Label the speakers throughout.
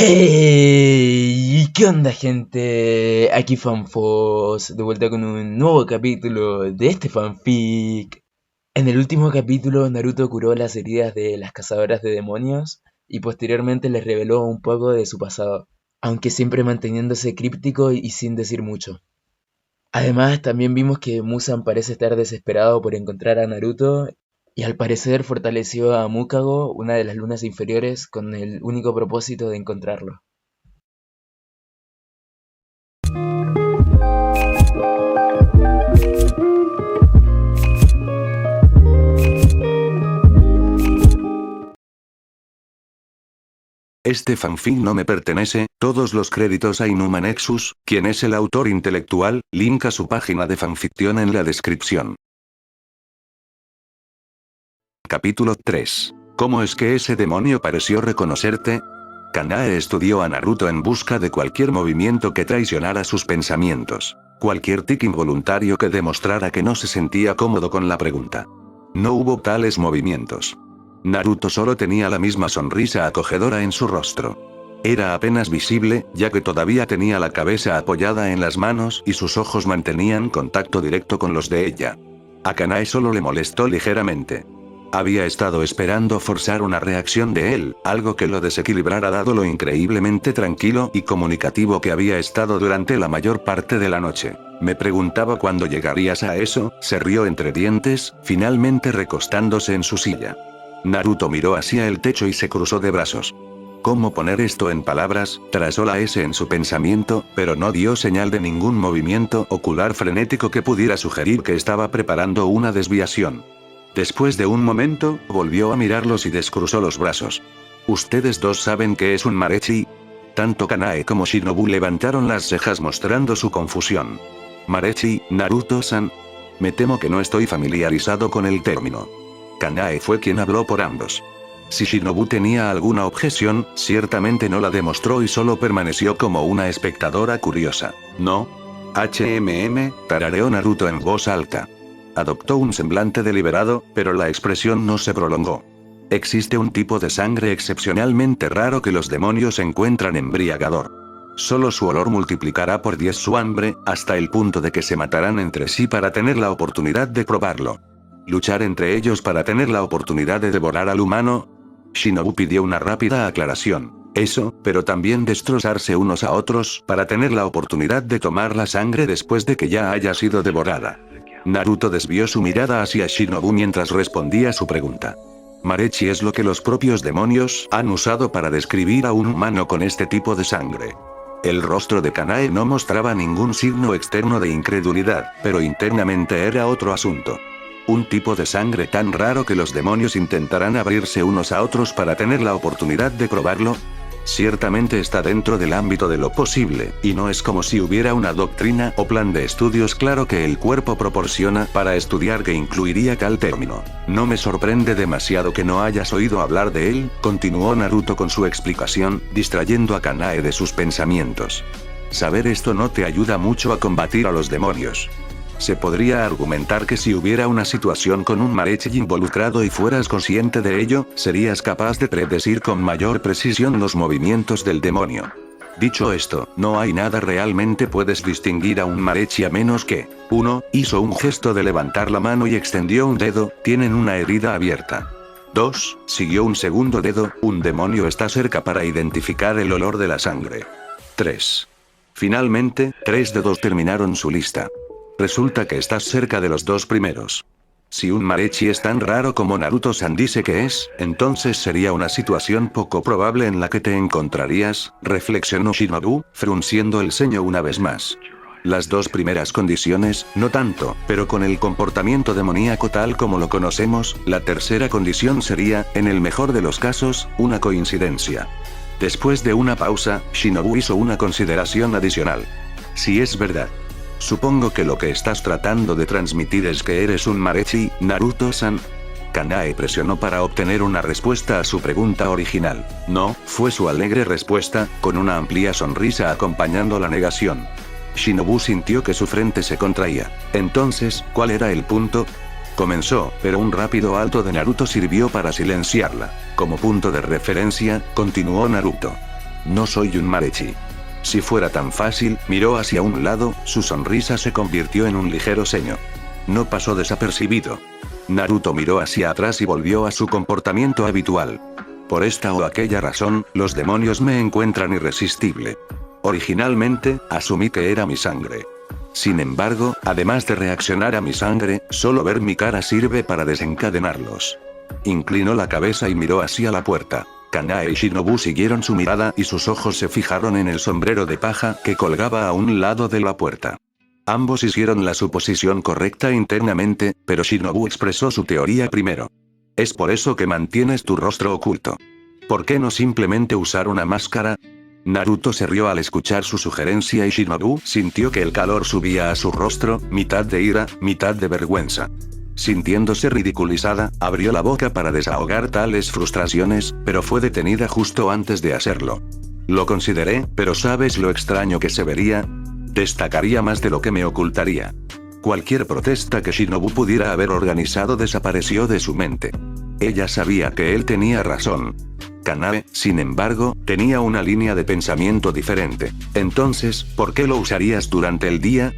Speaker 1: ¡Ey! ¿Qué onda, gente? Aquí Fanfos, de vuelta con un nuevo capítulo de este fanfic. En el último capítulo, Naruto curó las heridas de las cazadoras de demonios y posteriormente les reveló un poco de su pasado, aunque siempre manteniéndose críptico y sin decir mucho. Además, también vimos que Muzan parece estar desesperado por encontrar a Naruto y al parecer fortaleció a Mukago, una de las lunas inferiores, con el único propósito de encontrarlo.
Speaker 2: Este fanfic no me pertenece, todos los créditos a Inuma Nexus, quien es el autor intelectual, link a su página de fanfiction en la descripción. Capítulo 3. ¿Cómo es que ese demonio pareció reconocerte? Kanae estudió a Naruto en busca de cualquier movimiento que traicionara sus pensamientos. Cualquier tic involuntario que demostrara que no se sentía cómodo con la pregunta. No hubo tales movimientos. Naruto solo tenía la misma sonrisa acogedora en su rostro. Era apenas visible, ya que todavía tenía la cabeza apoyada en las manos y sus ojos mantenían contacto directo con los de ella. A Kanae solo le molestó ligeramente. Había estado esperando forzar una reacción de él, algo que lo desequilibrara dado lo increíblemente tranquilo y comunicativo que había estado durante la mayor parte de la noche. Me preguntaba cuándo llegarías a eso, se rió entre dientes, finalmente recostándose en su silla. Naruto miró hacia el techo y se cruzó de brazos. ¿Cómo poner esto en palabras? Trazó la S en su pensamiento, pero no dio señal de ningún movimiento ocular frenético que pudiera sugerir que estaba preparando una desviación. Después de un momento, volvió a mirarlos y descruzó los brazos. ¿Ustedes dos saben qué es un marechi? Tanto Kanae como Shinobu levantaron las cejas mostrando su confusión. Marechi, Naruto-san. Me temo que no estoy familiarizado con el término. Kanae fue quien habló por ambos. Si Shinobu tenía alguna objeción, ciertamente no la demostró y solo permaneció como una espectadora curiosa. ¿No? Tarareó Naruto en voz alta. Adoptó un semblante deliberado, pero la expresión no se prolongó. Existe un tipo de sangre excepcionalmente raro que los demonios encuentran embriagador. Solo su olor multiplicará por 10 su hambre, hasta el punto de que se matarán entre sí para tener la oportunidad de probarlo. ¿Luchar entre ellos para tener la oportunidad de devorar al humano? Shinobu pidió una rápida aclaración. Eso, pero también destrozarse unos a otros para tener la oportunidad de tomar la sangre después de que ya haya sido devorada. Naruto desvió su mirada hacia Shinobu mientras respondía su pregunta. Marechi es lo que los propios demonios han usado para describir a un humano con este tipo de sangre. El rostro de Kanae no mostraba ningún signo externo de incredulidad, pero internamente era otro asunto. Un tipo de sangre tan raro que los demonios intentarán abrirse unos a otros para tener la oportunidad de probarlo. Ciertamente está dentro del ámbito de lo posible, y no es como si hubiera una doctrina o plan de estudios claro que el cuerpo proporciona para estudiar que incluiría tal término. No me sorprende demasiado que no hayas oído hablar de él, continuó Naruto con su explicación, distrayendo a Kanae de sus pensamientos. Saber esto no te ayuda mucho a combatir a los demonios. Se podría argumentar que si hubiera una situación con un marechi involucrado y fueras consciente de ello, serías capaz de predecir con mayor precisión los movimientos del demonio. Dicho esto, no hay nada realmente puedes distinguir a un marechi a menos que 1. Hizo un gesto de levantar la mano y extendió un dedo, tienen una herida abierta. 2. Siguió un segundo dedo, un demonio está cerca para identificar el olor de la sangre. 3. Finalmente, 3 dedos terminaron su lista. Resulta que estás cerca de los dos primeros. Si un marechi es tan raro como Naruto-san dice que es, entonces sería una situación poco probable en la que te encontrarías, reflexionó Shinobu, frunciendo el ceño una vez más. Las dos primeras condiciones, no tanto, pero con el comportamiento demoníaco tal como lo conocemos, la tercera condición sería, en el mejor de los casos, una coincidencia. Después de una pausa, Shinobu hizo una consideración adicional. Si es verdad. Supongo que lo que estás tratando de transmitir es que eres un marechi, Naruto-san. Kanae presionó para obtener una respuesta a su pregunta original. No, fue su alegre respuesta, con una amplia sonrisa acompañando la negación. Shinobu sintió que su frente se contraía. Entonces, ¿cuál era el punto? Comenzó, pero un rápido alto de Naruto sirvió para silenciarla. Como punto de referencia, continuó Naruto. No soy un Marechi. Si fuera tan fácil, miró hacia un lado, su sonrisa se convirtió en un ligero ceño. No pasó desapercibido. Naruto miró hacia atrás y volvió a su comportamiento habitual. Por esta o aquella razón, los demonios me encuentran irresistible. Originalmente, asumí que era mi sangre. Sin embargo, además de reaccionar a mi sangre, solo ver mi cara sirve para desencadenarlos. Inclinó la cabeza y miró hacia la puerta. Kanae y Shinobu siguieron su mirada y sus ojos se fijaron en el sombrero de paja que colgaba a un lado de la puerta. Ambos hicieron la suposición correcta internamente, pero Shinobu expresó su teoría primero. Es por eso que mantienes tu rostro oculto. ¿Por qué no simplemente usar una máscara? Naruto se rió al escuchar su sugerencia y Shinobu sintió que el calor subía a su rostro, mitad de ira, mitad de vergüenza. Sintiéndose ridiculizada, abrió la boca para desahogar tales frustraciones, pero fue detenida justo antes de hacerlo. Lo consideré, pero ¿sabes lo extraño que se vería? Destacaría más de lo que me ocultaría. Cualquier protesta que Shinobu pudiera haber organizado desapareció de su mente. Ella sabía que él tenía razón. Kanae, sin embargo, tenía una línea de pensamiento diferente. Entonces, ¿por qué lo usarías durante el día?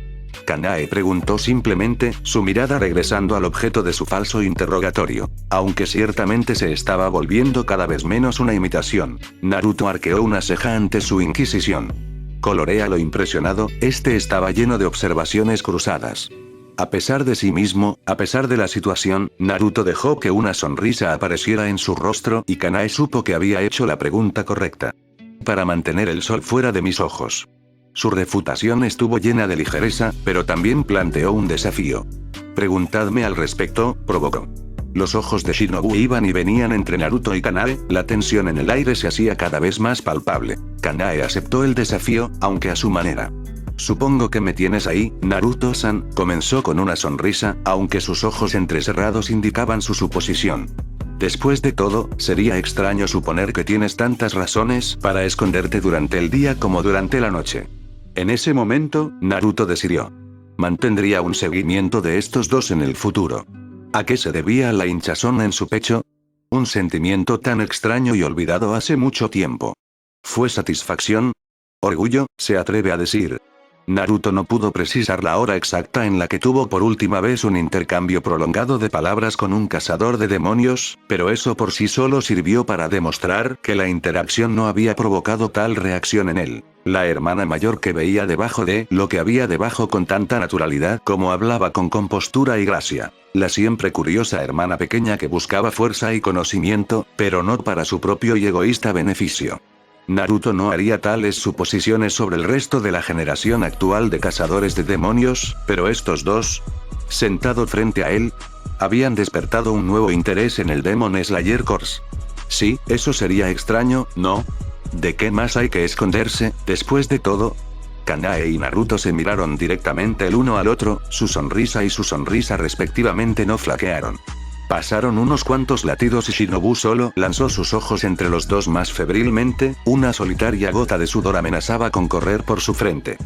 Speaker 2: Kanae preguntó simplemente, su mirada regresando al objeto de su falso interrogatorio. Aunque ciertamente se estaba volviendo cada vez menos una imitación. Naruto arqueó una ceja ante su inquisición. Colorea lo impresionado, este estaba lleno de observaciones cruzadas. A pesar de sí mismo, a pesar de la situación, Naruto dejó que una sonrisa apareciera en su rostro y Kanae supo que había hecho la pregunta correcta. Para mantener el sol fuera de mis ojos. Su refutación estuvo llena de ligereza, pero también planteó un desafío. Preguntadme al respecto, provocó. Los ojos de Shinobu iban y venían entre Naruto y Kanae, la tensión en el aire se hacía cada vez más palpable. Kanae aceptó el desafío, aunque a su manera. Supongo que me tienes ahí, Naruto-san, comenzó con una sonrisa, aunque sus ojos entrecerrados indicaban su suposición. Después de todo, sería extraño suponer que tienes tantas razones para esconderte durante el día como durante la noche. En ese momento, Naruto decidió. Mantendría un seguimiento de estos dos en el futuro. ¿A qué se debía la hinchazón en su pecho? Un sentimiento tan extraño y olvidado hace mucho tiempo. ¿Fue satisfacción? ¿Orgullo? Se atreve a decir. Naruto no pudo precisar la hora exacta en la que tuvo por última vez un intercambio prolongado de palabras con un cazador de demonios, pero eso por sí solo sirvió para demostrar que la interacción no había provocado tal reacción en él. La hermana mayor que veía debajo de lo que había debajo con tanta naturalidad como hablaba con compostura y gracia. La siempre curiosa hermana pequeña que buscaba fuerza y conocimiento, pero no para su propio y egoísta beneficio. Naruto no haría tales suposiciones sobre el resto de la generación actual de cazadores de demonios, pero estos dos, sentado frente a él, habían despertado un nuevo interés en el Demon Slayer Corps. Sí, eso sería extraño, ¿no? ¿De qué más hay que esconderse, después de todo? Kanae y Naruto se miraron directamente el uno al otro, su sonrisa y su sonrisa respectivamente no flaquearon. Pasaron unos cuantos latidos y Shinobu solo lanzó sus ojos entre los dos más febrilmente, una solitaria gota de sudor amenazaba con correr por su frente.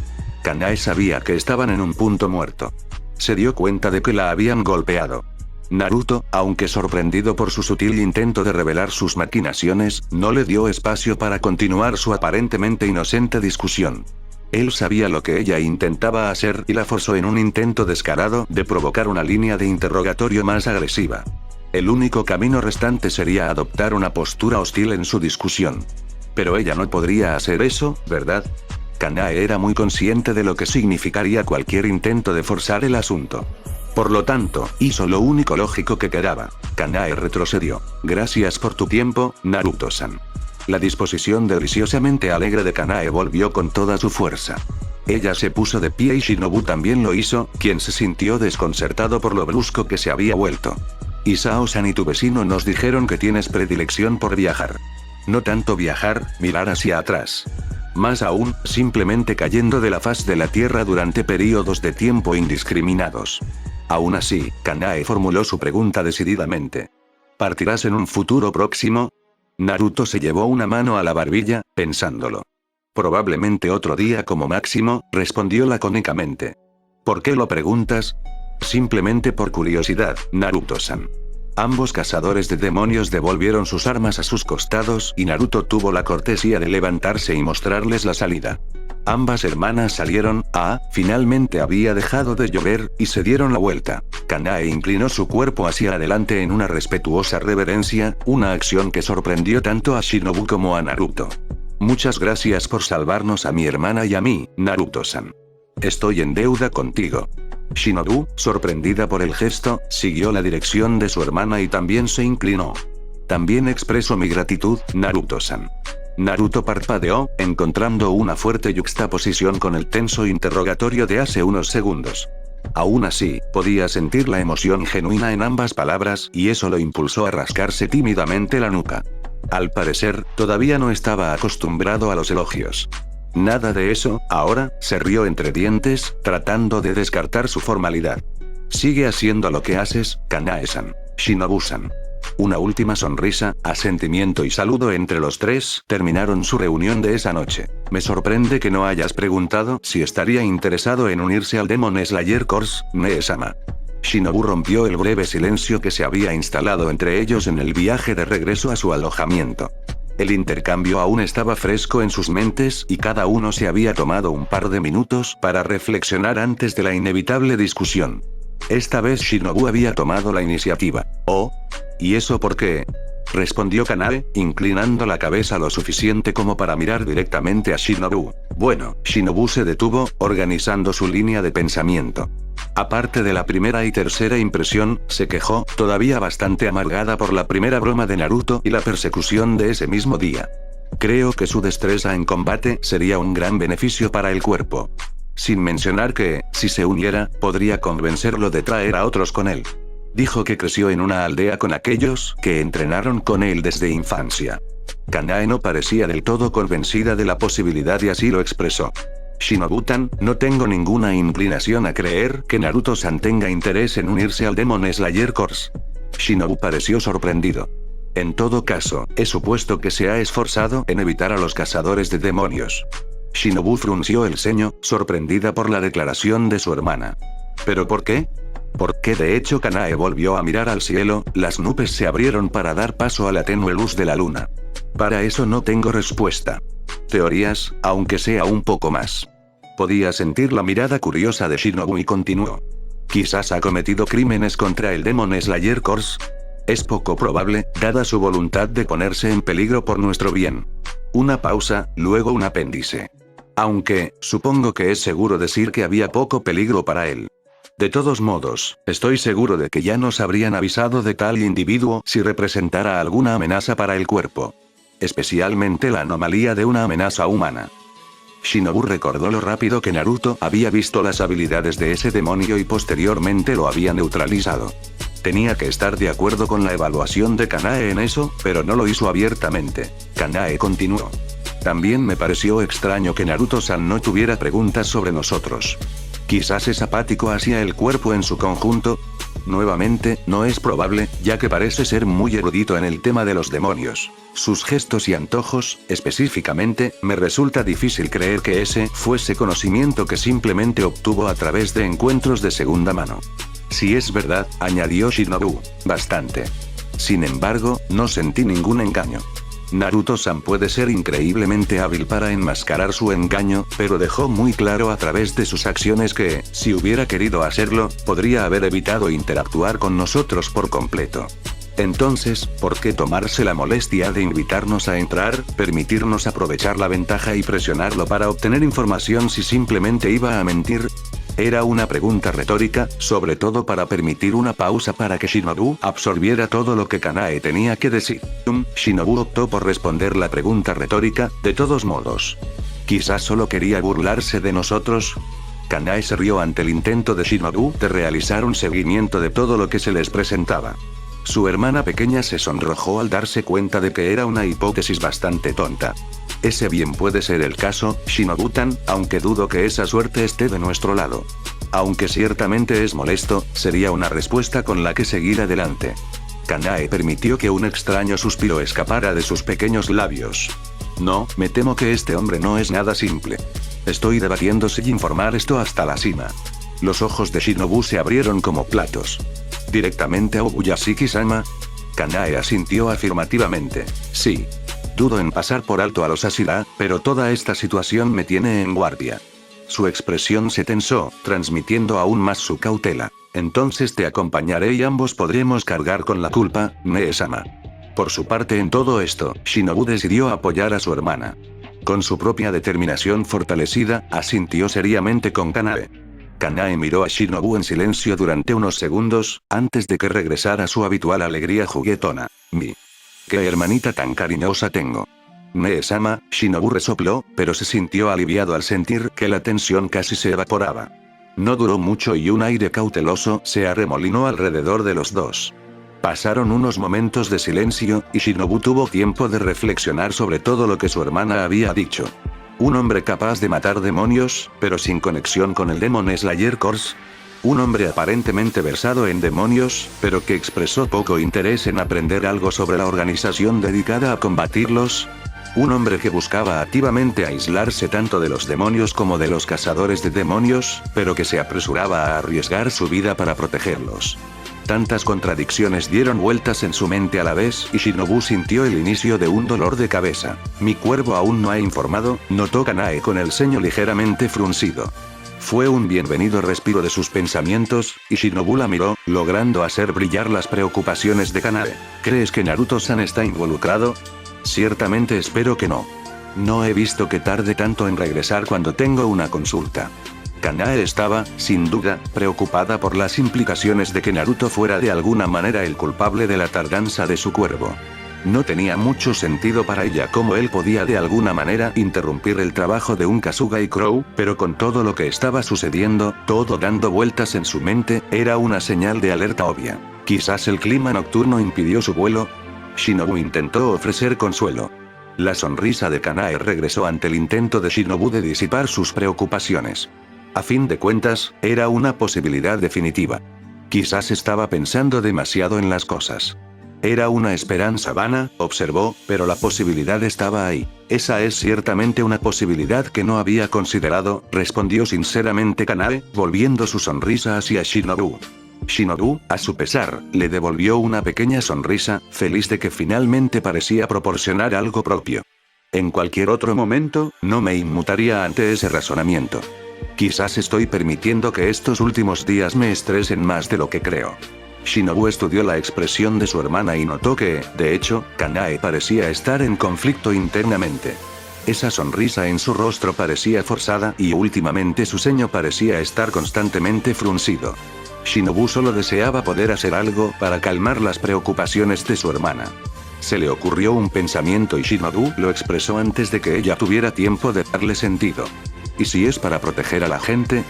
Speaker 2: Kanae sabía que estaban en un punto muerto. Se dio cuenta de que la habían golpeado. Naruto, aunque sorprendido por su sutil intento de revelar sus maquinaciones, no le dio espacio para continuar su aparentemente inocente discusión. Él sabía lo que ella intentaba hacer y la forzó en un intento descarado de provocar una línea de interrogatorio más agresiva. El único camino restante sería adoptar una postura hostil en su discusión. Pero ella no podría hacer eso, ¿verdad? Kanae era muy consciente de lo que significaría cualquier intento de forzar el asunto. Por lo tanto, hizo lo único lógico que quedaba. Kanae retrocedió. Gracias por tu tiempo, Naruto-san. La disposición deliciosamente alegre de Kanae volvió con toda su fuerza. Ella se puso de pie y Shinobu también lo hizo, quien se sintió desconcertado por lo brusco que se había vuelto. Isao-san y tu vecino nos dijeron que tienes predilección por viajar. No tanto viajar, mirar hacia atrás. Más aún, simplemente cayendo de la faz de la tierra durante períodos de tiempo indiscriminados. Aún así, Kanae formuló su pregunta decididamente. ¿Partirás en un futuro próximo? Naruto se llevó una mano a la barbilla, pensándolo. Probablemente otro día como máximo, respondió lacónicamente. ¿Por qué lo preguntas? Simplemente por curiosidad, Naruto-san. Ambos cazadores de demonios devolvieron sus armas a sus costados y Naruto tuvo la cortesía de levantarse y mostrarles la salida. Ambas hermanas salieron, finalmente había dejado de llover, y se dieron la vuelta. Kanae inclinó su cuerpo hacia adelante en una respetuosa reverencia, una acción que sorprendió tanto a Shinobu como a Naruto. Muchas gracias por salvarnos a mi hermana y a mí, Naruto-san. Estoy en deuda contigo. Shinobu, sorprendida por el gesto, siguió la dirección de su hermana y también se inclinó. También expreso mi gratitud, Naruto-san. Naruto parpadeó, encontrando una fuerte yuxtaposición con el tenso interrogatorio de hace unos segundos. Aún así, podía sentir la emoción genuina en ambas palabras y eso lo impulsó a rascarse tímidamente la nuca. Al parecer, todavía no estaba acostumbrado a los elogios. Nada de eso, ahora, se rió entre dientes, tratando de descartar su formalidad. Sigue haciendo lo que haces, Kanae-san. Shinobu-san. Una última sonrisa, asentimiento y saludo entre los tres terminaron su reunión de esa noche. Me sorprende que no hayas preguntado si estaría interesado en unirse al Demon Slayer Corps, Mee-sama. Shinobu rompió el breve silencio que se había instalado entre ellos en el viaje de regreso a su alojamiento. El intercambio aún estaba fresco en sus mentes y cada uno se había tomado un par de minutos para reflexionar antes de la inevitable discusión. Esta vez Shinobu había tomado la iniciativa. ¿Oh? ¿Y eso por qué? Respondió Kanae, inclinando la cabeza lo suficiente como para mirar directamente a Shinobu. Bueno, Shinobu se detuvo, organizando su línea de pensamiento. Aparte de la primera y tercera impresión, se quejó, todavía bastante amargada por la primera broma de Naruto y la persecución de ese mismo día. Creo que su destreza en combate sería un gran beneficio para el cuerpo. Sin mencionar que, si se uniera, podría convencerlo de traer a otros con él. Dijo que creció en una aldea con aquellos que entrenaron con él desde infancia. Kanae no parecía del todo convencida de la posibilidad y así lo expresó. Shinobu-tan, no tengo ninguna inclinación a creer que Naruto-san tenga interés en unirse al Demon Slayer Corps. Shinobu pareció sorprendido. En todo caso, he supuesto que se ha esforzado en evitar a los cazadores de demonios. Shinobu frunció el ceño, sorprendida por la declaración de su hermana. ¿Pero por qué? Porque de hecho Kanae volvió a mirar al cielo, las nubes se abrieron para dar paso a la tenue luz de la luna. Para eso no tengo respuesta. Teorías, aunque sea un poco más. Podía sentir la mirada curiosa de Shinobu y continuó. Quizás ha cometido crímenes contra el Demon Slayer Corps. Es poco probable, dada su voluntad de ponerse en peligro por nuestro bien. Una pausa, luego un apéndice. Aunque, supongo que es seguro decir que había poco peligro para él. De todos modos, estoy seguro de que ya nos habrían avisado de tal individuo si representara alguna amenaza para el cuerpo. Especialmente la anomalía de una amenaza humana. Shinobu recordó lo rápido que Naruto había visto las habilidades de ese demonio y posteriormente lo había neutralizado. Tenía que estar de acuerdo con la evaluación de Kanae en eso, pero no lo hizo abiertamente. Kanae continuó. También me pareció extraño que Naruto-san no tuviera preguntas sobre nosotros. Quizás es apático hacia el cuerpo en su conjunto. Nuevamente, no es probable, ya que parece ser muy erudito en el tema de los demonios. Sus gestos y antojos, específicamente, me resulta difícil creer que ese fuese conocimiento que simplemente obtuvo a través de encuentros de segunda mano. Si es verdad, añadió Shinobu, bastante. Sin embargo, no sentí ningún engaño. Naruto-san puede ser increíblemente hábil para enmascarar su engaño, pero dejó muy claro a través de sus acciones que, si hubiera querido hacerlo, podría haber evitado interactuar con nosotros por completo. Entonces, ¿por qué tomarse la molestia de invitarnos a entrar, permitirnos aprovechar la ventaja y presionarlo para obtener información si simplemente iba a mentir? Era una pregunta retórica, sobre todo para permitir una pausa para que Shinobu absorbiera todo lo que Kanae tenía que decir. Shinobu optó por responder la pregunta retórica, de todos modos. Quizás solo quería burlarse de nosotros. Kanae se rió ante el intento de Shinobu de realizar un seguimiento de todo lo que se les presentaba. Su hermana pequeña se sonrojó al darse cuenta de que era una hipótesis bastante tonta. Ese bien puede ser el caso, Shinobu-tan, aunque dudo que esa suerte esté de nuestro lado. Aunque ciertamente es molesto, sería una respuesta con la que seguir adelante. Kanae permitió que un extraño suspiro escapara de sus pequeños labios. No, me temo que este hombre no es nada simple. Estoy debatiendo si informar esto hasta la cima. Los ojos de Shinobu se abrieron como platos. ¿Directamente a Ubuyashiki-sama? Kanae asintió afirmativamente. Sí. Dudo en pasar por alto a los Ashira, pero toda esta situación me tiene en guardia. Su expresión se tensó, transmitiendo aún más su cautela. Entonces te acompañaré y ambos podremos cargar con la culpa, Mee-sama. Por su parte en todo esto, Shinobu decidió apoyar a su hermana. Con su propia determinación fortalecida, asintió seriamente con Kanae. Kanae miró a Shinobu en silencio durante unos segundos, antes de que regresara su habitual alegría juguetona. ¡Qué hermanita tan cariñosa tengo! Mee-sama, Shinobu resopló, pero se sintió aliviado al sentir que la tensión casi se evaporaba. No duró mucho y un aire cauteloso se arremolinó alrededor de los dos. Pasaron unos momentos de silencio, y Shinobu tuvo tiempo de reflexionar sobre todo lo que su hermana había dicho. Un hombre capaz de matar demonios, pero sin conexión con el Demon Slayer Corps. Un hombre aparentemente versado en demonios, pero que expresó poco interés en aprender algo sobre la organización dedicada a combatirlos. Un hombre que buscaba activamente aislarse tanto de los demonios como de los cazadores de demonios, pero que se apresuraba a arriesgar su vida para protegerlos. Tantas contradicciones dieron vueltas en su mente a la vez y Shinobu sintió el inicio de un dolor de cabeza. Mi cuervo aún no ha informado, notó Kanae con el ceño ligeramente fruncido. Fue un bienvenido respiro de sus pensamientos, y Shinobu la miró, logrando hacer brillar las preocupaciones de Kanae. ¿Crees que Naruto-san está involucrado? Ciertamente espero que no. No he visto que tarde tanto en regresar cuando tengo una consulta. Kanae estaba, sin duda, preocupada por las implicaciones de que Naruto fuera de alguna manera el culpable de la tardanza de su cuervo. No tenía mucho sentido para ella cómo él podía de alguna manera interrumpir el trabajo de un Kasuga Crow, pero con todo lo que estaba sucediendo, todo dando vueltas en su mente, era una señal de alerta obvia. Quizás el clima nocturno impidió su vuelo. Shinobu intentó ofrecer consuelo. La sonrisa de Kanae regresó ante el intento de Shinobu de disipar sus preocupaciones. A fin de cuentas, era una posibilidad definitiva. Quizás estaba pensando demasiado en las cosas. Era una esperanza vana, observó, pero la posibilidad estaba ahí. Esa es ciertamente una posibilidad que no había considerado, respondió sinceramente Kanae, volviendo su sonrisa hacia Shinobu. Shinobu, a su pesar, le devolvió una pequeña sonrisa, feliz de que finalmente parecía proporcionar algo propio. En cualquier otro momento, no me inmutaría ante ese razonamiento. Quizás estoy permitiendo que estos últimos días me estresen más de lo que creo. Shinobu estudió la expresión de su hermana y notó que, de hecho, Kanae parecía estar en conflicto internamente. Esa sonrisa en su rostro parecía forzada y últimamente su ceño parecía estar constantemente fruncido. Shinobu solo deseaba poder hacer algo para calmar las preocupaciones de su hermana. Se le ocurrió un pensamiento y Shinobu lo expresó antes de que ella tuviera tiempo de darle sentido. ¿Y si es para proteger a la gente?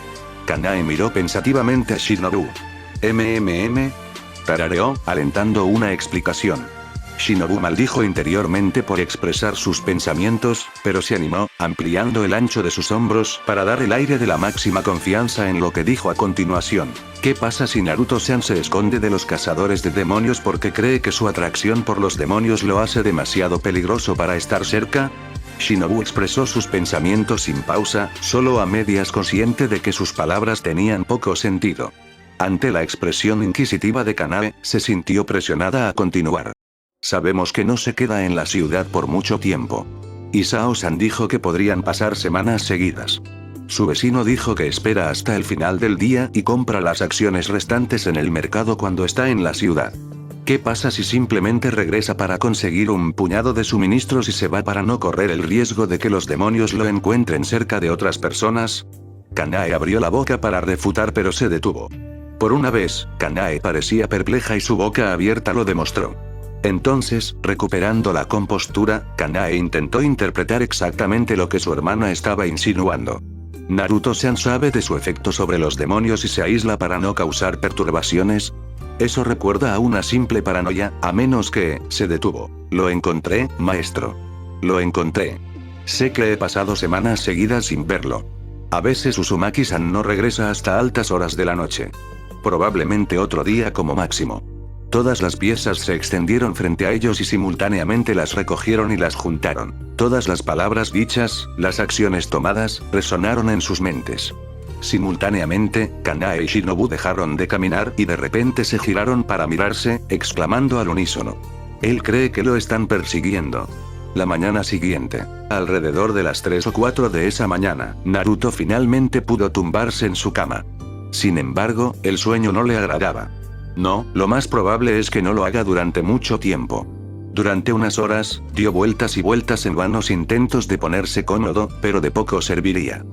Speaker 2: Kanae miró pensativamente a Shinobu. Tarareó, alentando una explicación. Shinobu maldijo interiormente por expresar sus pensamientos, pero se animó, ampliando el ancho de sus hombros para dar el aire de la máxima confianza en lo que dijo a continuación. ¿Qué pasa si Naruto-san se esconde de los cazadores de demonios porque cree que su atracción por los demonios lo hace demasiado peligroso para estar cerca? Shinobu expresó sus pensamientos sin pausa, solo a medias consciente de que sus palabras tenían poco sentido. Ante la expresión inquisitiva de Kanae, se sintió presionada a continuar. Sabemos que no se queda en la ciudad por mucho tiempo. Isao-san dijo que podrían pasar semanas seguidas. Su vecino dijo que espera hasta el final del día y compra las acciones restantes en el mercado cuando está en la ciudad. ¿Qué pasa si simplemente regresa para conseguir un puñado de suministros y se va para no correr el riesgo de que los demonios lo encuentren cerca de otras personas? Kanae abrió la boca para refutar pero se detuvo. Por una vez, Kanae parecía perpleja y su boca abierta lo demostró. Entonces, recuperando la compostura, Kanae intentó interpretar exactamente lo que su hermana estaba insinuando. ¿Naruto-san sabe de su efecto sobre los demonios y se aísla para no causar perturbaciones? Eso recuerda a una simple paranoia, a menos que, se detuvo. Lo encontré, maestro. Lo encontré. Sé que he pasado semanas seguidas sin verlo. A veces Uzumaki-san no regresa hasta altas horas de la noche. Probablemente otro día como máximo. Todas las piezas se extendieron frente a ellos y simultáneamente las recogieron y las juntaron. Todas las palabras dichas, las acciones tomadas, resonaron en sus mentes. Simultáneamente, Kanae y Shinobu dejaron de caminar y de repente se giraron para mirarse, exclamando al unísono. Él cree que lo están persiguiendo. La mañana siguiente, alrededor de las 3 o 4 de esa mañana, Naruto finalmente pudo tumbarse en su cama. Sin embargo, el sueño no le agradaba. No, lo más probable es que no lo haga durante mucho tiempo. Durante unas horas, dio vueltas y vueltas en vanos intentos de ponerse cómodo, pero de poco serviría.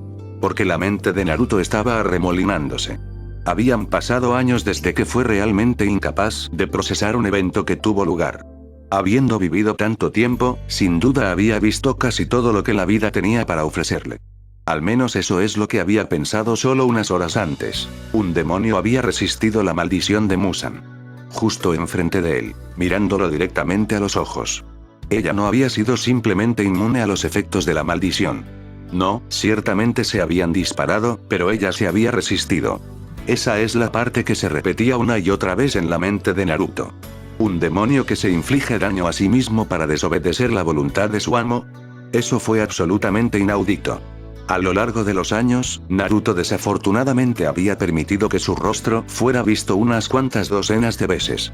Speaker 2: Porque la mente de Naruto estaba arremolinándose. Habían pasado años desde que fue realmente incapaz de procesar un evento que tuvo lugar. Habiendo vivido tanto tiempo, sin duda había visto casi todo lo que la vida tenía para ofrecerle. Al menos eso es lo que había pensado solo unas horas antes. Un demonio había resistido la maldición de Muzan. Justo enfrente de él, mirándolo directamente a los ojos. Ella no había sido simplemente inmune a los efectos de la maldición. No, ciertamente se habían disparado, pero ella se había resistido. Esa es la parte que se repetía una y otra vez en la mente de Naruto. ¿Un demonio que se inflige daño a sí mismo para desobedecer la voluntad de su amo? Eso fue absolutamente inaudito. A lo largo de los años, Naruto desafortunadamente había permitido que su rostro fuera visto unas cuantas docenas de veces.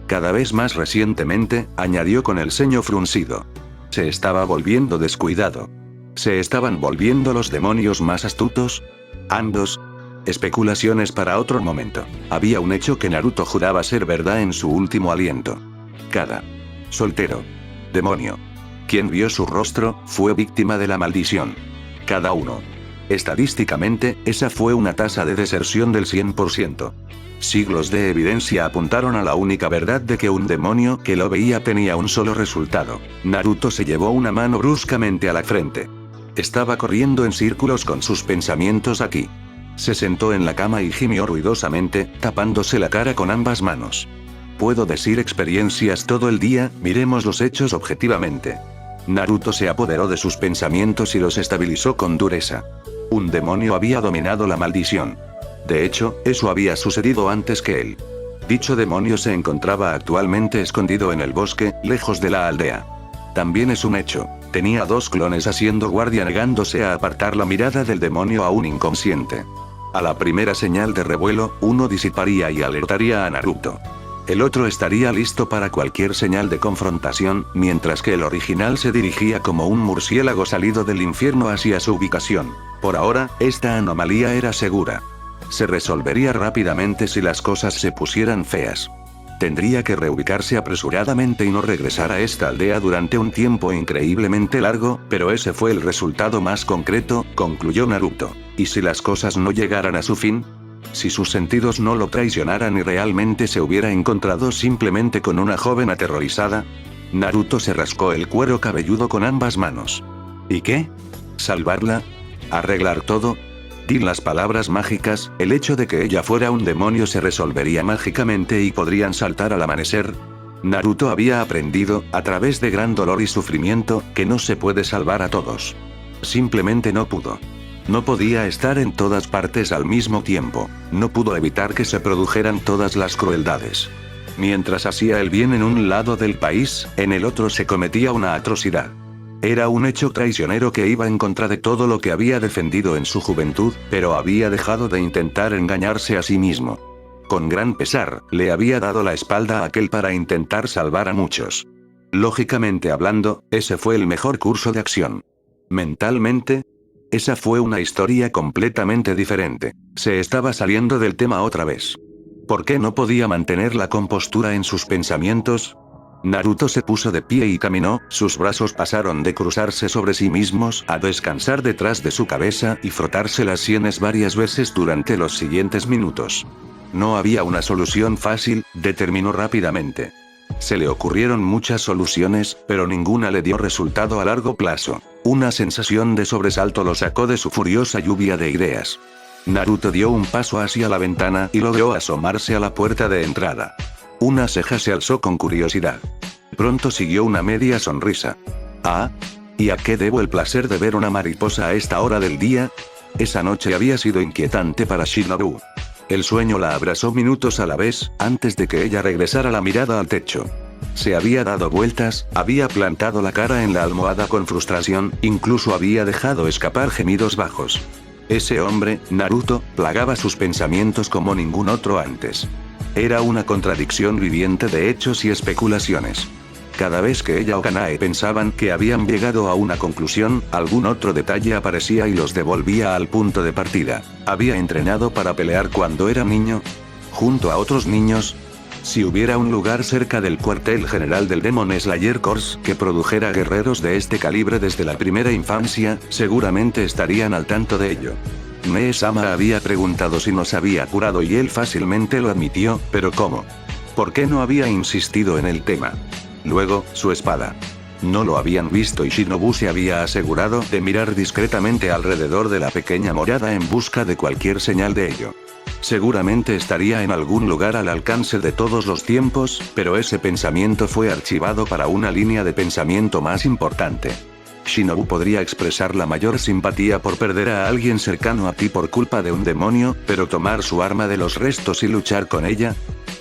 Speaker 2: Cada vez más recientemente, añadió con el ceño fruncido. Se estaba volviendo descuidado. ¿Se estaban volviendo los demonios más astutos? Ambos. Especulaciones para otro momento. Había un hecho que Naruto juraba ser verdad en su último aliento. Cada soltero demonio quien vio su rostro, fue víctima de la maldición. Cada uno. Estadísticamente, esa fue una tasa de deserción del 100%. Siglos de evidencia apuntaron a la única verdad de que un demonio que lo veía tenía un solo resultado. Naruto se llevó una mano bruscamente a la frente. Estaba corriendo en círculos con sus pensamientos aquí. Se sentó en la cama y gimió ruidosamente, tapándose la cara con ambas manos. Puedo decir experiencias todo el día, miremos los hechos objetivamente. Naruto se apoderó de sus pensamientos y los estabilizó con dureza. Un demonio había dominado la maldición. De hecho, eso había sucedido antes que él. Dicho demonio se encontraba actualmente escondido en el bosque, lejos de la aldea. También es un hecho, tenía dos clones haciendo guardia negándose a apartar la mirada del demonio aún inconsciente. A la primera señal de revuelo, uno disiparía y alertaría a Naruto. El otro estaría listo para cualquier señal de confrontación, mientras que el original se dirigía como un murciélago salido del infierno hacia su ubicación. Por ahora, esta anomalía era segura. Se resolvería rápidamente si las cosas se pusieran feas. Tendría que reubicarse apresuradamente y no regresar a esta aldea durante un tiempo increíblemente largo, pero ese fue el resultado más concreto, concluyó Naruto. ¿Y si las cosas no llegaran a su fin? Si sus sentidos no lo traicionaran y realmente se hubiera encontrado simplemente con una joven aterrorizada. Naruto se rascó el cuero cabelludo con ambas manos. ¿Y qué? ¿Salvarla? ¿Arreglar todo? Di las palabras mágicas, el hecho de que ella fuera un demonio se resolvería mágicamente y podrían saltar al amanecer. Naruto había aprendido, a través de gran dolor y sufrimiento, que no se puede salvar a todos. Simplemente no pudo. No podía estar en todas partes al mismo tiempo. No pudo evitar que se produjeran todas las crueldades. Mientras hacía el bien en un lado del país, en el otro se cometía una atrocidad. Era un hecho traicionero que iba en contra de todo lo que había defendido en su juventud, pero había dejado de intentar engañarse a sí mismo. Con gran pesar, le había dado la espalda a aquel para intentar salvar a muchos. Lógicamente hablando, ese fue el mejor curso de acción. Mentalmente, esa fue una historia completamente diferente. Se estaba saliendo del tema otra vez. ¿Por qué no podía mantener la compostura en sus pensamientos? Naruto se puso de pie y caminó, sus brazos pasaron de cruzarse sobre sí mismos a descansar detrás de su cabeza y frotarse las sienes varias veces durante los siguientes minutos. No había una solución fácil, determinó rápidamente. Se le ocurrieron muchas soluciones, pero ninguna le dio resultado a largo plazo. Una sensación de sobresalto lo sacó de su furiosa lluvia de ideas. Naruto dio un paso hacia la ventana y logró asomarse a la puerta de entrada. Una ceja se alzó con curiosidad. Pronto siguió una media sonrisa. ¿Ah? ¿Y a qué debo el placer de ver una mariposa a esta hora del día? Esa noche había sido inquietante para Shinobu. El sueño la abrazó minutos a la vez, antes de que ella regresara la mirada al techo. Se había dado vueltas, había plantado la cara en la almohada con frustración, incluso había dejado escapar gemidos bajos. Ese hombre, Naruto, plagaba sus pensamientos como ningún otro antes. Era una contradicción viviente de hechos y especulaciones. Cada vez que ella o Kanae pensaban que habían llegado a una conclusión, algún otro detalle aparecía y los devolvía al punto de partida. ¿Había entrenado para pelear cuando era niño? ¿Junto a otros niños? Si hubiera un lugar cerca del cuartel general del Demon Slayer Corps que produjera guerreros de este calibre desde la primera infancia, seguramente estarían al tanto de ello. Mee-sama había preguntado si nos había curado y él fácilmente lo admitió, pero ¿cómo? ¿Por qué no había insistido en el tema? Luego, su espada. No lo habían visto y Shinobu se había asegurado de mirar discretamente alrededor de la pequeña morada en busca de cualquier señal de ello. Seguramente estaría en algún lugar al alcance de todos los tiempos, pero ese pensamiento fue archivado para una línea de pensamiento más importante. Shinobu podría expresar la mayor simpatía por perder a alguien cercano a ti por culpa de un demonio, pero tomar su arma de los restos y luchar con ella.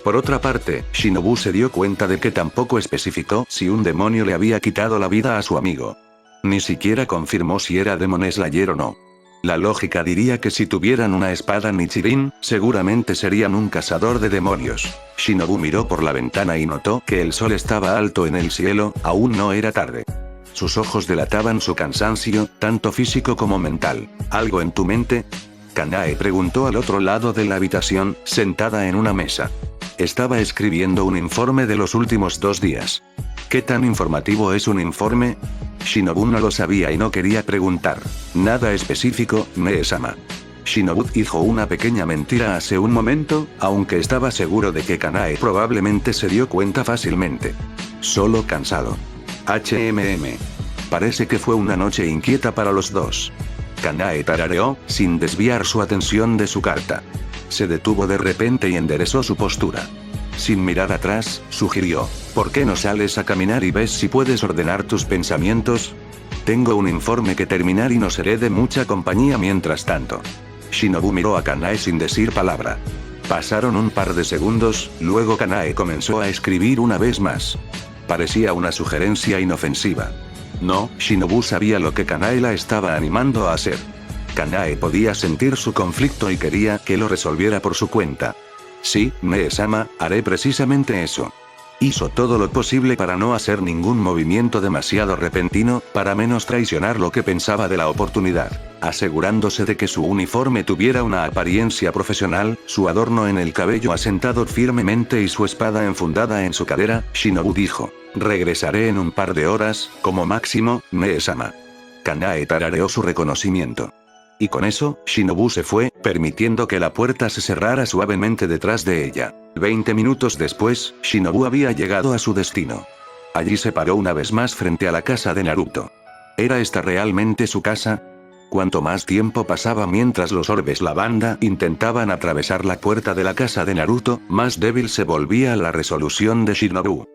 Speaker 2: Por otra parte, Shinobu se dio cuenta de que tampoco especificó si un demonio le había quitado la vida a su amigo. Ni siquiera confirmó si era Demon Slayer o no. La lógica diría que si tuvieran una espada Nichirin, seguramente serían un cazador de demonios. Shinobu miró por la ventana y notó que el sol estaba alto en el cielo, aún no era tarde. Sus ojos delataban su cansancio, tanto físico como mental. ¿Algo en tu mente? Kanae preguntó al otro lado de la habitación, sentada en una mesa. Estaba escribiendo un informe de los últimos 2 días. ¿Qué tan informativo es un informe? Shinobu no lo sabía y no quería preguntar. Nada específico, Mee-sama. Shinobu dijo una pequeña mentira hace un momento, aunque estaba seguro de que Kanae probablemente se dio cuenta fácilmente. Solo cansado. Parece que fue una noche inquieta para los dos. Kanae tarareó, sin desviar su atención de su carta. Se detuvo de repente y enderezó su postura. Sin mirar atrás, sugirió, ¿por qué no sales a caminar y ves si puedes ordenar tus pensamientos? Tengo un informe que terminar y no seré de mucha compañía mientras tanto. Shinobu miró a Kanae sin decir palabra. Pasaron un par de segundos, luego Kanae comenzó a escribir una vez más. Parecía una sugerencia inofensiva. No, Shinobu sabía lo que Kanae la estaba animando a hacer. Kanae podía sentir su conflicto y quería que lo resolviera por su cuenta. Sí, Mee-sama, haré precisamente eso. Hizo todo lo posible para no hacer ningún movimiento demasiado repentino, para menos traicionar lo que pensaba de la oportunidad. Asegurándose de que su uniforme tuviera una apariencia profesional, su adorno en el cabello asentado firmemente y su espada enfundada en su cadera, Shinobu dijo, regresaré en un par de horas, como máximo, Mee-sama. Kanae tarareó su reconocimiento. Y con eso, Shinobu se fue, permitiendo que la puerta se cerrara suavemente detrás de ella. 20 minutos después, Shinobu había llegado a su destino. Allí se paró una vez más frente a la casa de Naruto. ¿Era esta realmente su casa? Cuanto más tiempo pasaba mientras los orbes lavanda intentaban atravesar la puerta de la casa de Naruto, más débil se volvía la resolución de Shinobu.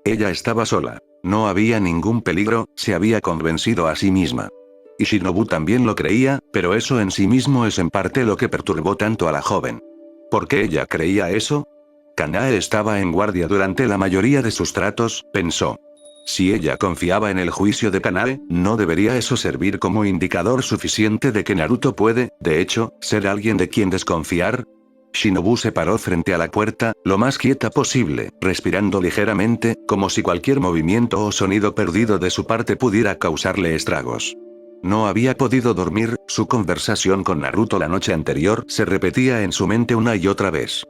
Speaker 2: Ella estaba sola. No había ningún peligro, se había convencido a sí misma. Y Shinobu también lo creía, pero eso en sí mismo es en parte lo que perturbó tanto a la joven. ¿Por qué ella creía eso? Kanae estaba en guardia durante la mayoría de sus tratos, pensó. Si ella confiaba en el juicio de Kanae, ¿no debería eso servir como indicador suficiente de que Naruto puede, de hecho, ser alguien de quien desconfiar? Shinobu se paró frente a la puerta, lo más quieta posible, respirando ligeramente, como si cualquier movimiento o sonido perdido de su parte pudiera causarle estragos. No había podido dormir, su conversación con Naruto la noche anterior se repetía en su mente una y otra vez.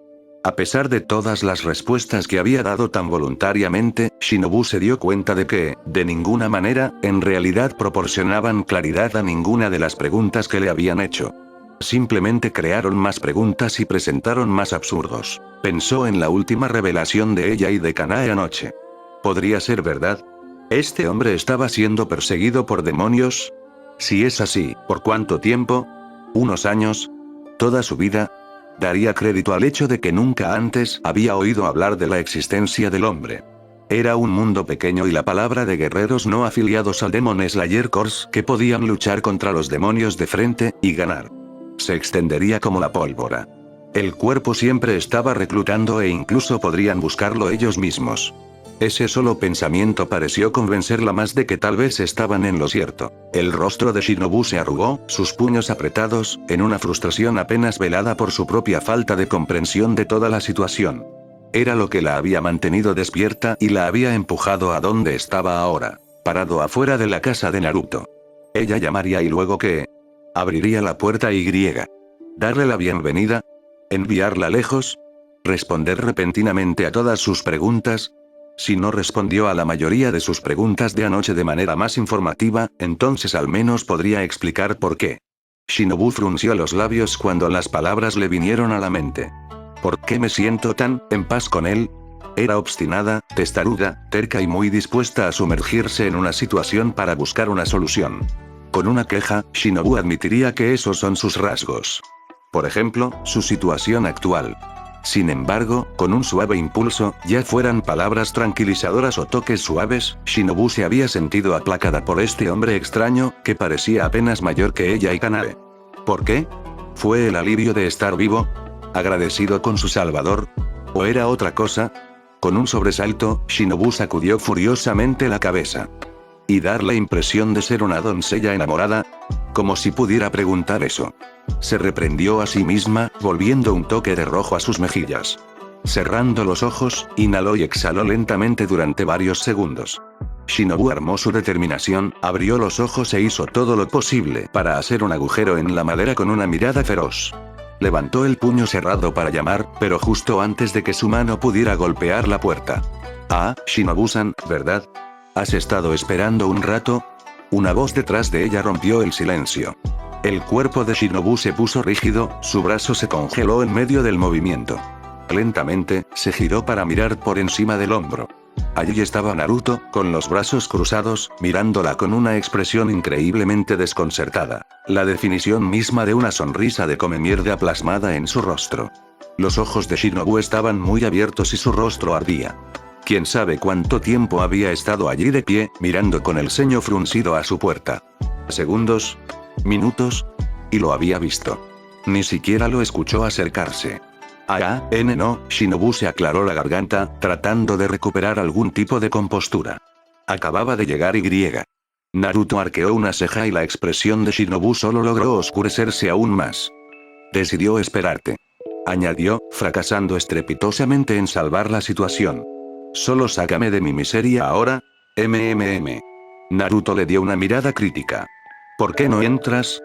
Speaker 2: A pesar de todas las respuestas que había dado tan voluntariamente, Shinobu se dio cuenta de que, de ninguna manera, en realidad proporcionaban claridad a ninguna de las preguntas que le habían hecho. Simplemente crearon más preguntas y presentaron más absurdos. Pensó en la última revelación de ella y de Kanae anoche. ¿Podría ser verdad? ¿Este hombre estaba siendo perseguido por demonios? Si es así, ¿por cuánto tiempo? ¿Unos años? ¿Toda su vida? Daría crédito al hecho de que nunca antes había oído hablar de la existencia del hombre. Era un mundo pequeño y la palabra de guerreros no afiliados al Demon Slayer Corps que podían luchar contra los demonios de frente, y ganar. Se extendería como la pólvora. El cuerpo siempre estaba reclutando e incluso podrían buscarlo ellos mismos. Ese solo pensamiento pareció convencerla más de que tal vez estaban en lo cierto. El rostro de Shinobu se arrugó, sus puños apretados, en una frustración apenas velada por su propia falta de comprensión de toda la situación. Era lo que la había mantenido despierta y la había empujado a donde estaba ahora, parado afuera de la casa de Naruto. Ella llamaría y luego ¿qué? Abriría la puerta y darle la bienvenida, enviarla lejos, responder repentinamente a todas sus preguntas. Si no respondió a la mayoría de sus preguntas de anoche de manera más informativa, entonces al menos podría explicar por qué. Shinobu frunció los labios cuando las palabras le vinieron a la mente. ¿Por qué me siento tan en paz con él? Era obstinada, testaruda, terca y muy dispuesta a sumergirse en una situación para buscar una solución. Con una queja, Shinobu admitiría que esos son sus rasgos. Por ejemplo, su situación actual. Sin embargo, con un suave impulso, ya fueran palabras tranquilizadoras o toques suaves, Shinobu se había sentido aplacada por este hombre extraño, que parecía apenas mayor que ella y Kanae. ¿Por qué? ¿Fue el alivio de estar vivo? ¿Agradecido con su salvador? ¿O era otra cosa? Con un sobresalto, Shinobu sacudió furiosamente la cabeza. Y dar la impresión de ser una doncella enamorada, como si pudiera preguntar eso. Se reprendió a sí misma, volviendo un toque de rojo a sus mejillas. Cerrando los ojos, inhaló y exhaló lentamente durante varios segundos. Shinobu armó su determinación, abrió los ojos e hizo todo lo posible para hacer un agujero en la madera con una mirada feroz. Levantó el puño cerrado para llamar, pero justo antes de que su mano pudiera golpear la puerta. Ah, Shinobu-san, ¿verdad? ¿Has estado esperando un rato? Una voz detrás de ella rompió el silencio. El cuerpo de Shinobu se puso rígido, su brazo se congeló en medio del movimiento. Lentamente, se giró para mirar por encima del hombro. Allí estaba Naruto, con los brazos cruzados, mirándola con una expresión increíblemente desconcertada. La definición misma de una sonrisa de come mierda plasmada en su rostro. Los ojos de Shinobu estaban muy abiertos y su rostro ardía. Quién sabe cuánto tiempo había estado allí de pie, mirando con el ceño fruncido a su puerta. Segundos, minutos, y lo había visto. Ni siquiera lo escuchó acercarse. No, Shinobu se aclaró la garganta, tratando de recuperar algún tipo de compostura. Acababa de llegar Y. Naruto arqueó una ceja y la expresión de Shinobu solo logró oscurecerse aún más. Decidió esperarte. Añadió, fracasando estrepitosamente en salvar la situación. Solo sácame de mi miseria ahora, Naruto le dio una mirada crítica. ¿Por qué no entras?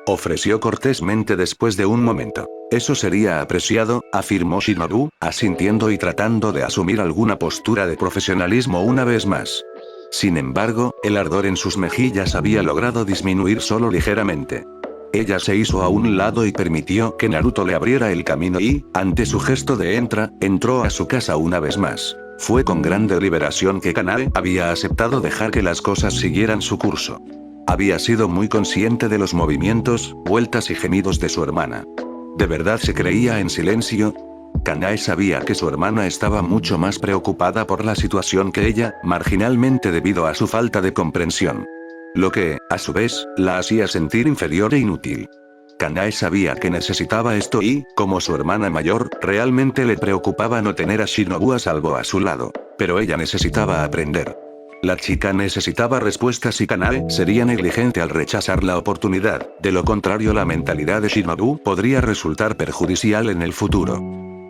Speaker 2: Ofreció cortésmente después de un momento. Eso sería apreciado, afirmó Shinobu, asintiendo y tratando de asumir alguna postura de profesionalismo una vez más. Sin embargo, el ardor en sus mejillas había logrado disminuir solo ligeramente. Ella se hizo a un lado y permitió que Naruto le abriera el camino y, ante su gesto de entró a su casa una vez más. Fue con gran deliberación que Kanae había aceptado dejar que las cosas siguieran su curso. Había sido muy consciente de los movimientos, vueltas y gemidos de su hermana. ¿De verdad se creía en silencio? Kanae sabía que su hermana estaba mucho más preocupada por la situación que ella, marginalmente debido a su falta de comprensión. Lo que, a su vez, la hacía sentir inferior e inútil. Kanae sabía que necesitaba esto y, como su hermana mayor, realmente le preocupaba no tener a Shinobu a salvo a su lado. Pero ella necesitaba aprender. La chica necesitaba respuestas y Kanae sería negligente al rechazar la oportunidad, de lo contrario la mentalidad de Shinobu podría resultar perjudicial en el futuro.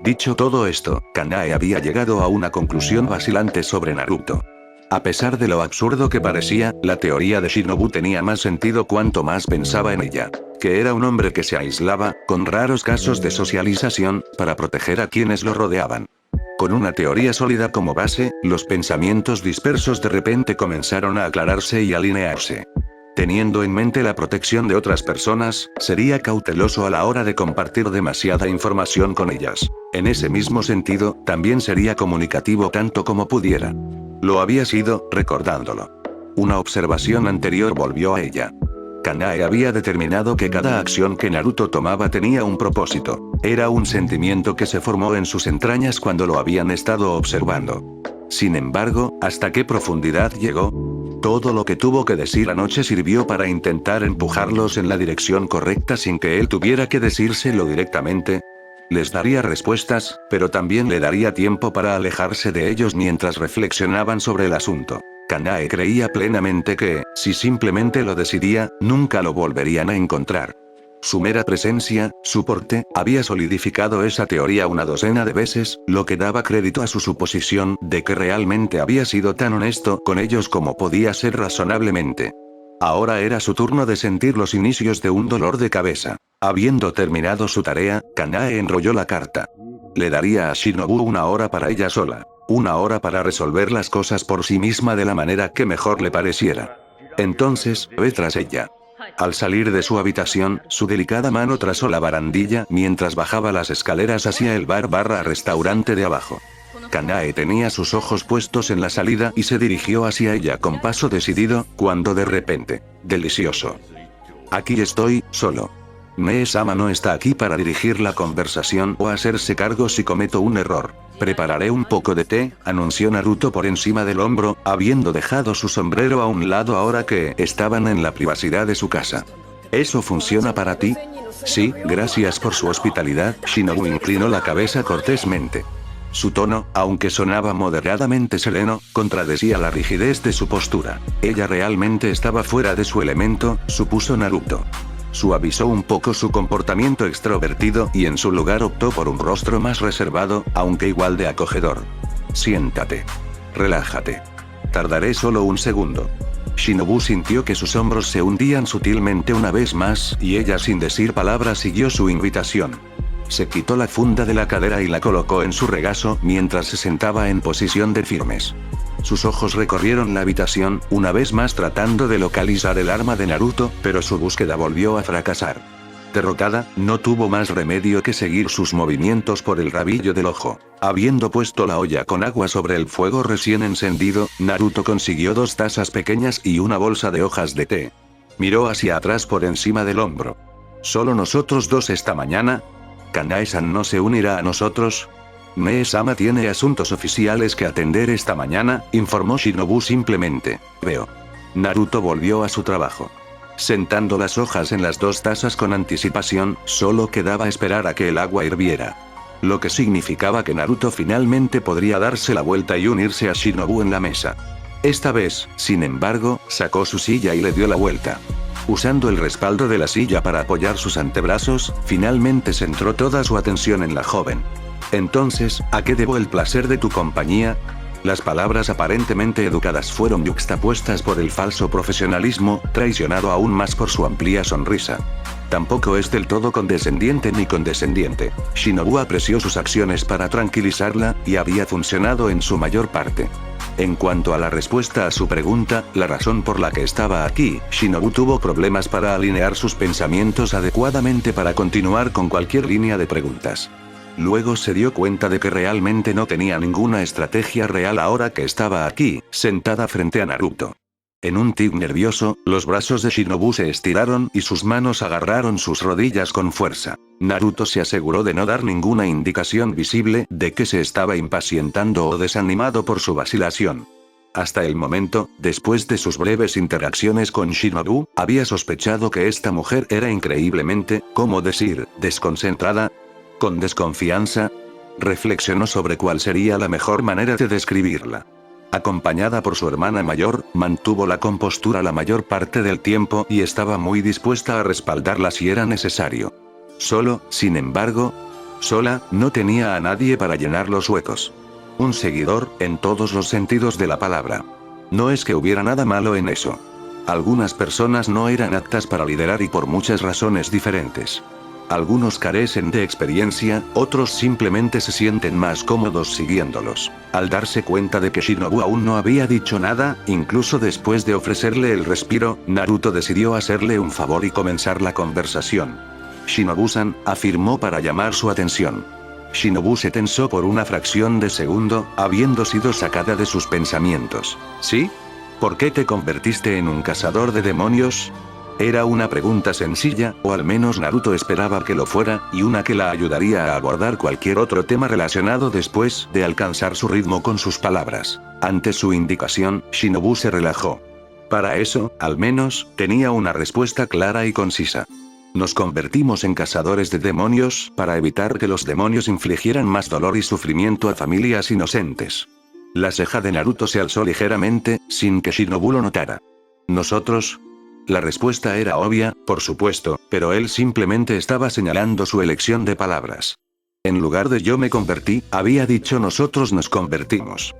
Speaker 2: Dicho todo esto, Kanae había llegado a una conclusión vacilante sobre Naruto. A pesar de lo absurdo que parecía, la teoría de Shinobu tenía más sentido cuanto más pensaba en ella. Que era un hombre que se aislaba, con raros casos de socialización, para proteger a quienes lo rodeaban. Con una teoría sólida como base, los pensamientos dispersos de repente comenzaron a aclararse y alinearse. Teniendo en mente la protección de otras personas, sería cauteloso a la hora de compartir demasiada información con ellas. En ese mismo sentido, también sería comunicativo tanto como pudiera. Lo había sido, recordándolo. Una observación anterior volvió a ella. Kanae había determinado que cada acción que Naruto tomaba tenía un propósito. Era un sentimiento que se formó en sus entrañas cuando lo habían estado observando. Sin embargo, ¿hasta qué profundidad llegó? Todo lo que tuvo que decir anoche sirvió para intentar empujarlos en la dirección correcta sin que él tuviera que decírselo directamente. Les daría respuestas, pero también le daría tiempo para alejarse de ellos mientras reflexionaban sobre el asunto. Kanae creía plenamente que, si simplemente lo decidía, nunca lo volverían a encontrar. Su mera presencia, su porte, había solidificado esa teoría una docena de veces, lo que daba crédito a su suposición de que realmente había sido tan honesto con ellos como podía ser razonablemente. Ahora era su turno de sentir los inicios de un dolor de cabeza. Habiendo terminado su tarea, Kanae enrolló la carta. Le daría a Shinobu 1 hora para ella sola. 1 hora para resolver las cosas por sí misma de la manera que mejor le pareciera. Entonces, ve tras ella. Al salir de su habitación, su delicada mano trazó la barandilla mientras bajaba las escaleras hacia el bar/restaurante de abajo. Kanae tenía sus ojos puestos en la salida y se dirigió hacia ella con paso decidido, cuando de repente, delicioso. Aquí estoy, solo. Mee-sama no está aquí para dirigir la conversación o hacerse cargo si cometo un error. Prepararé un poco de té, anunció Naruto por encima del hombro, habiendo dejado su sombrero a un lado ahora que estaban en la privacidad de su casa. ¿Eso funciona para ti? Sí, gracias por su hospitalidad, Shinobu inclinó la cabeza cortésmente. Su tono, aunque sonaba moderadamente sereno, contradecía la rigidez de su postura. Ella realmente estaba fuera de su elemento, supuso Naruto. Suavizó un poco su comportamiento extrovertido y en su lugar optó por un rostro más reservado, aunque igual de acogedor. Siéntate. Relájate. Tardaré solo un segundo. Shinobu sintió que sus hombros se hundían sutilmente una vez más, y ella sin decir palabra siguió su invitación. Se quitó la funda de la cadera y la colocó en su regazo mientras se sentaba en posición de firmes. Sus ojos recorrieron la habitación, una vez más tratando de localizar el arma de Naruto, pero su búsqueda volvió a fracasar. Derrotada, no tuvo más remedio que seguir sus movimientos por el rabillo del ojo. Habiendo puesto la olla con agua sobre el fuego recién encendido, Naruto consiguió 2 tazas pequeñas y una bolsa de hojas de té. Miró hacia atrás por encima del hombro. ¿Solo nosotros dos esta mañana? ¿Kanae-san no se unirá a nosotros? Mee-sama tiene asuntos oficiales que atender esta mañana, informó Shinobu simplemente. Veo. Naruto volvió a su trabajo. Sentando las hojas en las 2 tazas con anticipación, solo quedaba esperar a que el agua hirviera. Lo que significaba que Naruto finalmente podría darse la vuelta y unirse a Shinobu en la mesa. Esta vez, sin embargo, sacó su silla y le dio la vuelta. Usando el respaldo de la silla para apoyar sus antebrazos, finalmente centró toda su atención en la joven. Entonces, ¿a qué debo el placer de tu compañía? Las palabras aparentemente educadas fueron yuxtapuestas por el falso profesionalismo, traicionado aún más por su amplia sonrisa. Tampoco es del todo condescendiente ni condescendiente. Shinobu apreció sus acciones para tranquilizarla, y había funcionado en su mayor parte. En cuanto a la respuesta a su pregunta, la razón por la que estaba aquí, Shinobu tuvo problemas para alinear sus pensamientos adecuadamente para continuar con cualquier línea de preguntas. Luego se dio cuenta de que realmente no tenía ninguna estrategia real ahora que estaba aquí, sentada frente a Naruto. En un tic nervioso, los brazos de Shinobu se estiraron y sus manos agarraron sus rodillas con fuerza. Naruto se aseguró de no dar ninguna indicación visible de que se estaba impacientando o desanimado por su vacilación. Hasta el momento, después de sus breves interacciones con Shinobu, había sospechado que esta mujer era increíblemente, ¿cómo decir?, desconcentrada. Con desconfianza, reflexionó sobre cuál sería la mejor manera de describirla. Acompañada por su hermana mayor, mantuvo la compostura la mayor parte del tiempo y estaba muy dispuesta a respaldarla si era necesario. Solo, sin embargo, sola, no tenía a nadie para llenar los huecos. Un seguidor, en todos los sentidos de la palabra. No es que hubiera nada malo en eso. Algunas personas no eran aptas para liderar y por muchas razones diferentes. Algunos carecen de experiencia, otros simplemente se sienten más cómodos siguiéndolos. Al darse cuenta de que Shinobu aún no había dicho nada, incluso después de ofrecerle el respiro, Naruto decidió hacerle un favor y comenzar la conversación. Shinobu-san, afirmó para llamar su atención. Shinobu se tensó por una fracción de segundo, habiendo sido sacada de sus pensamientos. ¿Sí? ¿Por qué te convertiste en un cazador de demonios? Era una pregunta sencilla, o al menos Naruto esperaba que lo fuera, y una que la ayudaría a abordar cualquier otro tema relacionado después de alcanzar su ritmo con sus palabras. Ante su indicación, Shinobu se relajó. Para eso, al menos, tenía una respuesta clara y concisa. Nos convertimos en cazadores de demonios para evitar que los demonios infligieran más dolor y sufrimiento a familias inocentes. La ceja de Naruto se alzó ligeramente, sin que Shinobu lo notara. ¿Nosotros? La respuesta era obvia, por supuesto, pero él simplemente estaba señalando su elección de palabras. En lugar de yo me convertí, había dicho nosotros nos convertimos.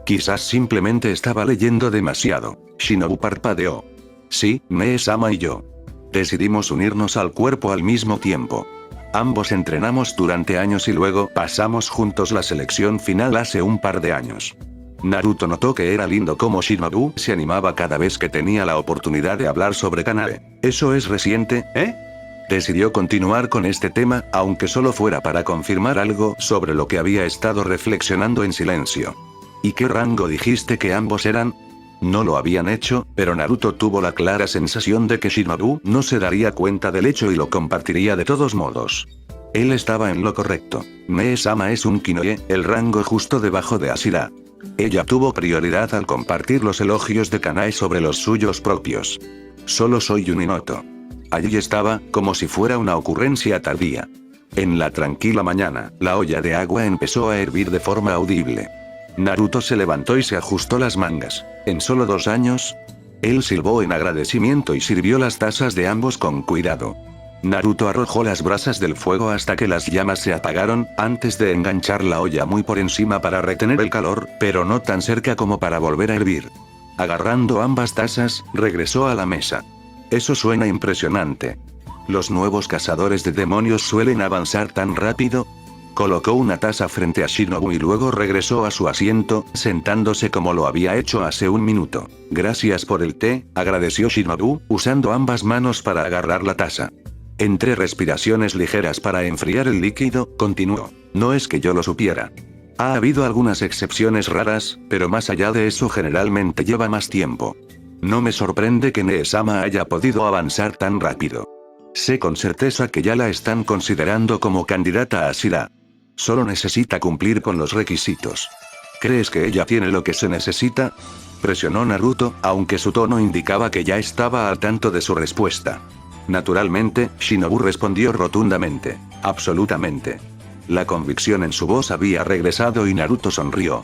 Speaker 2: Quizás simplemente estaba leyendo demasiado. Shinobu parpadeó. Sí, Mee-sama y yo. Decidimos unirnos al cuerpo al mismo tiempo. Ambos entrenamos durante años y luego pasamos juntos la selección final hace un par de años. Naruto notó que era lindo cómo Shinobu se animaba cada vez que tenía la oportunidad de hablar sobre Kanae. ¿Eso es reciente, Decidió continuar con este tema, aunque solo fuera para confirmar algo sobre lo que había estado reflexionando en silencio. ¿Y qué rango dijiste que ambos eran? No lo habían hecho, pero Naruto tuvo la clara sensación de que Shinobu no se daría cuenta del hecho y lo compartiría de todos modos. Él estaba en lo correcto. Mee-sama es un Kinoye, el rango justo debajo de Ashira. Ella tuvo prioridad al compartir los elogios de Kanae sobre los suyos propios. Solo soy un Inoto. Allí estaba, como si fuera una ocurrencia tardía. En la tranquila mañana, la olla de agua empezó a hervir de forma audible. Naruto se levantó y se ajustó las mangas. ¿En solo 2 años? Él silbó en agradecimiento y sirvió las tazas de ambos con cuidado. Naruto arrojó las brasas del fuego hasta que las llamas se apagaron, antes de enganchar la olla muy por encima para retener el calor, pero no tan cerca como para volver a hervir. Agarrando ambas tazas, regresó a la mesa. Eso suena impresionante. ¿Los nuevos cazadores de demonios suelen avanzar tan rápido? Colocó una taza frente a Shinobu y luego regresó a su asiento, sentándose como lo había hecho hace un minuto. Gracias por el té, agradeció Shinobu, usando ambas manos para agarrar la taza. Entre respiraciones ligeras para enfriar el líquido, continuó. No es que yo lo supiera. Ha habido algunas excepciones raras, pero más allá de eso generalmente lleva más tiempo. No me sorprende que Mee-sama haya podido avanzar tan rápido. Sé con certeza que ya la están considerando como candidata a Ashira. Solo necesita cumplir con los requisitos. ¿Crees que ella tiene lo que se necesita? Presionó Naruto, aunque su tono indicaba que ya estaba al tanto de su respuesta. Naturalmente, Shinobu respondió rotundamente. Absolutamente. La convicción en su voz había regresado y Naruto sonrió.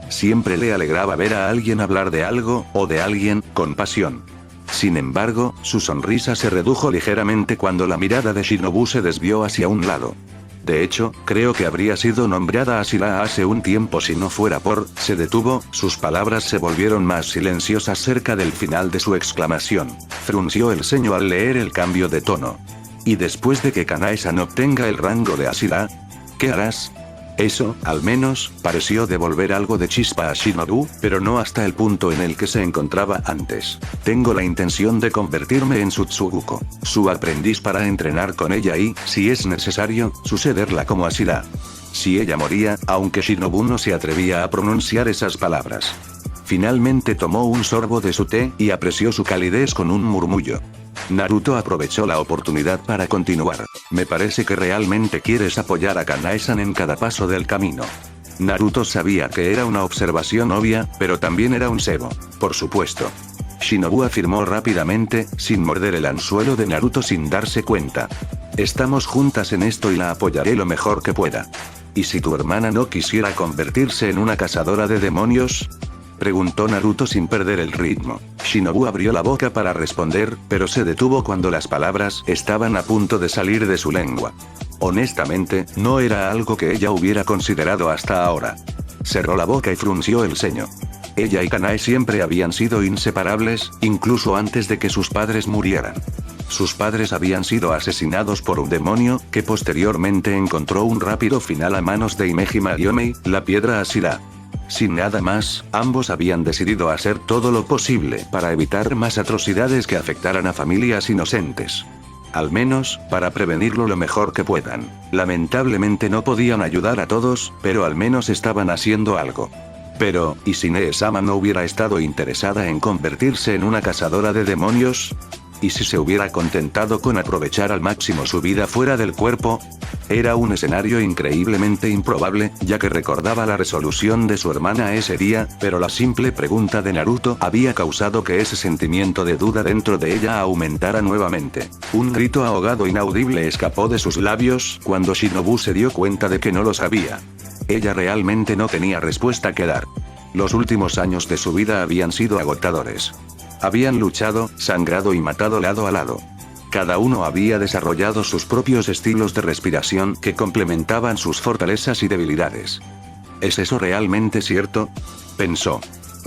Speaker 2: Siempre le alegraba ver a alguien hablar de algo, o de alguien, con pasión. Sin embargo, su sonrisa se redujo ligeramente cuando la mirada de Shinobu se desvió hacia un lado. De hecho, creo que habría sido nombrada Ashira hace un tiempo si no fuera por... Se detuvo, sus palabras se volvieron más silenciosas cerca del final de su exclamación. Frunció el ceño al leer el cambio de tono. ¿Y después de que Kanae-san obtenga el rango de Ashira? ¿Qué harás? Eso, al menos, pareció devolver algo de chispa a Shinobu, pero no hasta el punto en el que se encontraba antes. Tengo la intención de convertirme en Tsutsuguko, su aprendiz para entrenar con ella y, si es necesario, sucederla como Ashira. Si ella moría, aunque Shinobu no se atrevía a pronunciar esas palabras. Finalmente tomó un sorbo de su té y apreció su calidez con un murmullo. Naruto aprovechó la oportunidad para continuar. Me parece que realmente quieres apoyar a Kanae-san en cada paso del camino. Naruto sabía que era una observación obvia, pero también era un cebo. Por supuesto. Shinobu afirmó rápidamente, sin morder el anzuelo de Naruto sin darse cuenta. Estamos juntas en esto y la apoyaré lo mejor que pueda. ¿Y si tu hermana no quisiera convertirse en una cazadora de demonios? Preguntó Naruto sin perder el ritmo. Shinobu abrió la boca para responder, pero se detuvo cuando las palabras estaban a punto de salir de su lengua. Honestamente, no era algo que ella hubiera considerado hasta ahora. Cerró la boca y frunció el ceño. Ella y Kanae siempre habían sido inseparables, incluso antes de que sus padres murieran. Sus padres habían sido asesinados por un demonio, que posteriormente encontró un rápido final a manos de Imehima Yomei, la piedra Ashira. Sin nada más, ambos habían decidido hacer todo lo posible para evitar más atrocidades que afectaran a familias inocentes. Al menos, para prevenirlo lo mejor que puedan. Lamentablemente no podían ayudar a todos, pero al menos estaban haciendo algo. Pero, ¿y si Mee-sama no hubiera estado interesada en convertirse en una cazadora de demonios? ¿Y si se hubiera contentado con aprovechar al máximo su vida fuera del cuerpo? Era un escenario increíblemente improbable, ya que recordaba la resolución de su hermana ese día, pero la simple pregunta de Naruto había causado que ese sentimiento de duda dentro de ella aumentara nuevamente. Un grito ahogado inaudible escapó de sus labios cuando Shinobu se dio cuenta de que no lo sabía. Ella realmente no tenía respuesta que dar. Los últimos años de su vida habían sido agotadores. Habían luchado, sangrado y matado lado a lado. Cada uno había desarrollado sus propios estilos de respiración que complementaban sus fortalezas y debilidades. ¿Es eso realmente cierto?, pensó.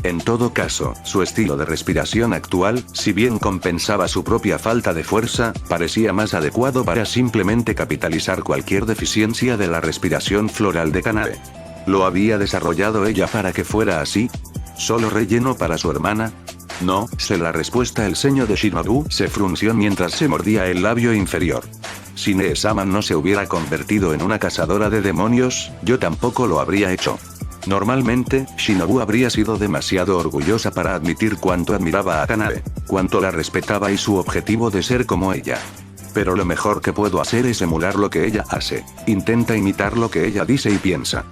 Speaker 2: En todo caso, su estilo de respiración actual, si bien compensaba su propia falta de fuerza, parecía más adecuado para simplemente capitalizar cualquier deficiencia de la respiración floral de Kanae. ¿Lo había desarrollado ella para que fuera así? ¿Solo relleno para su hermana? No, sé la respuesta. El ceño de Shinobu se frunció mientras se mordía el labio inferior. Si Nee-sama no se hubiera convertido en una cazadora de demonios, yo tampoco lo habría hecho. Normalmente, Shinobu habría sido demasiado orgullosa para admitir cuánto admiraba a Kanae, cuánto la respetaba y su objetivo de ser como ella. Pero lo mejor que puedo hacer es emular lo que ella hace. Intenta imitar lo que ella dice y piensa.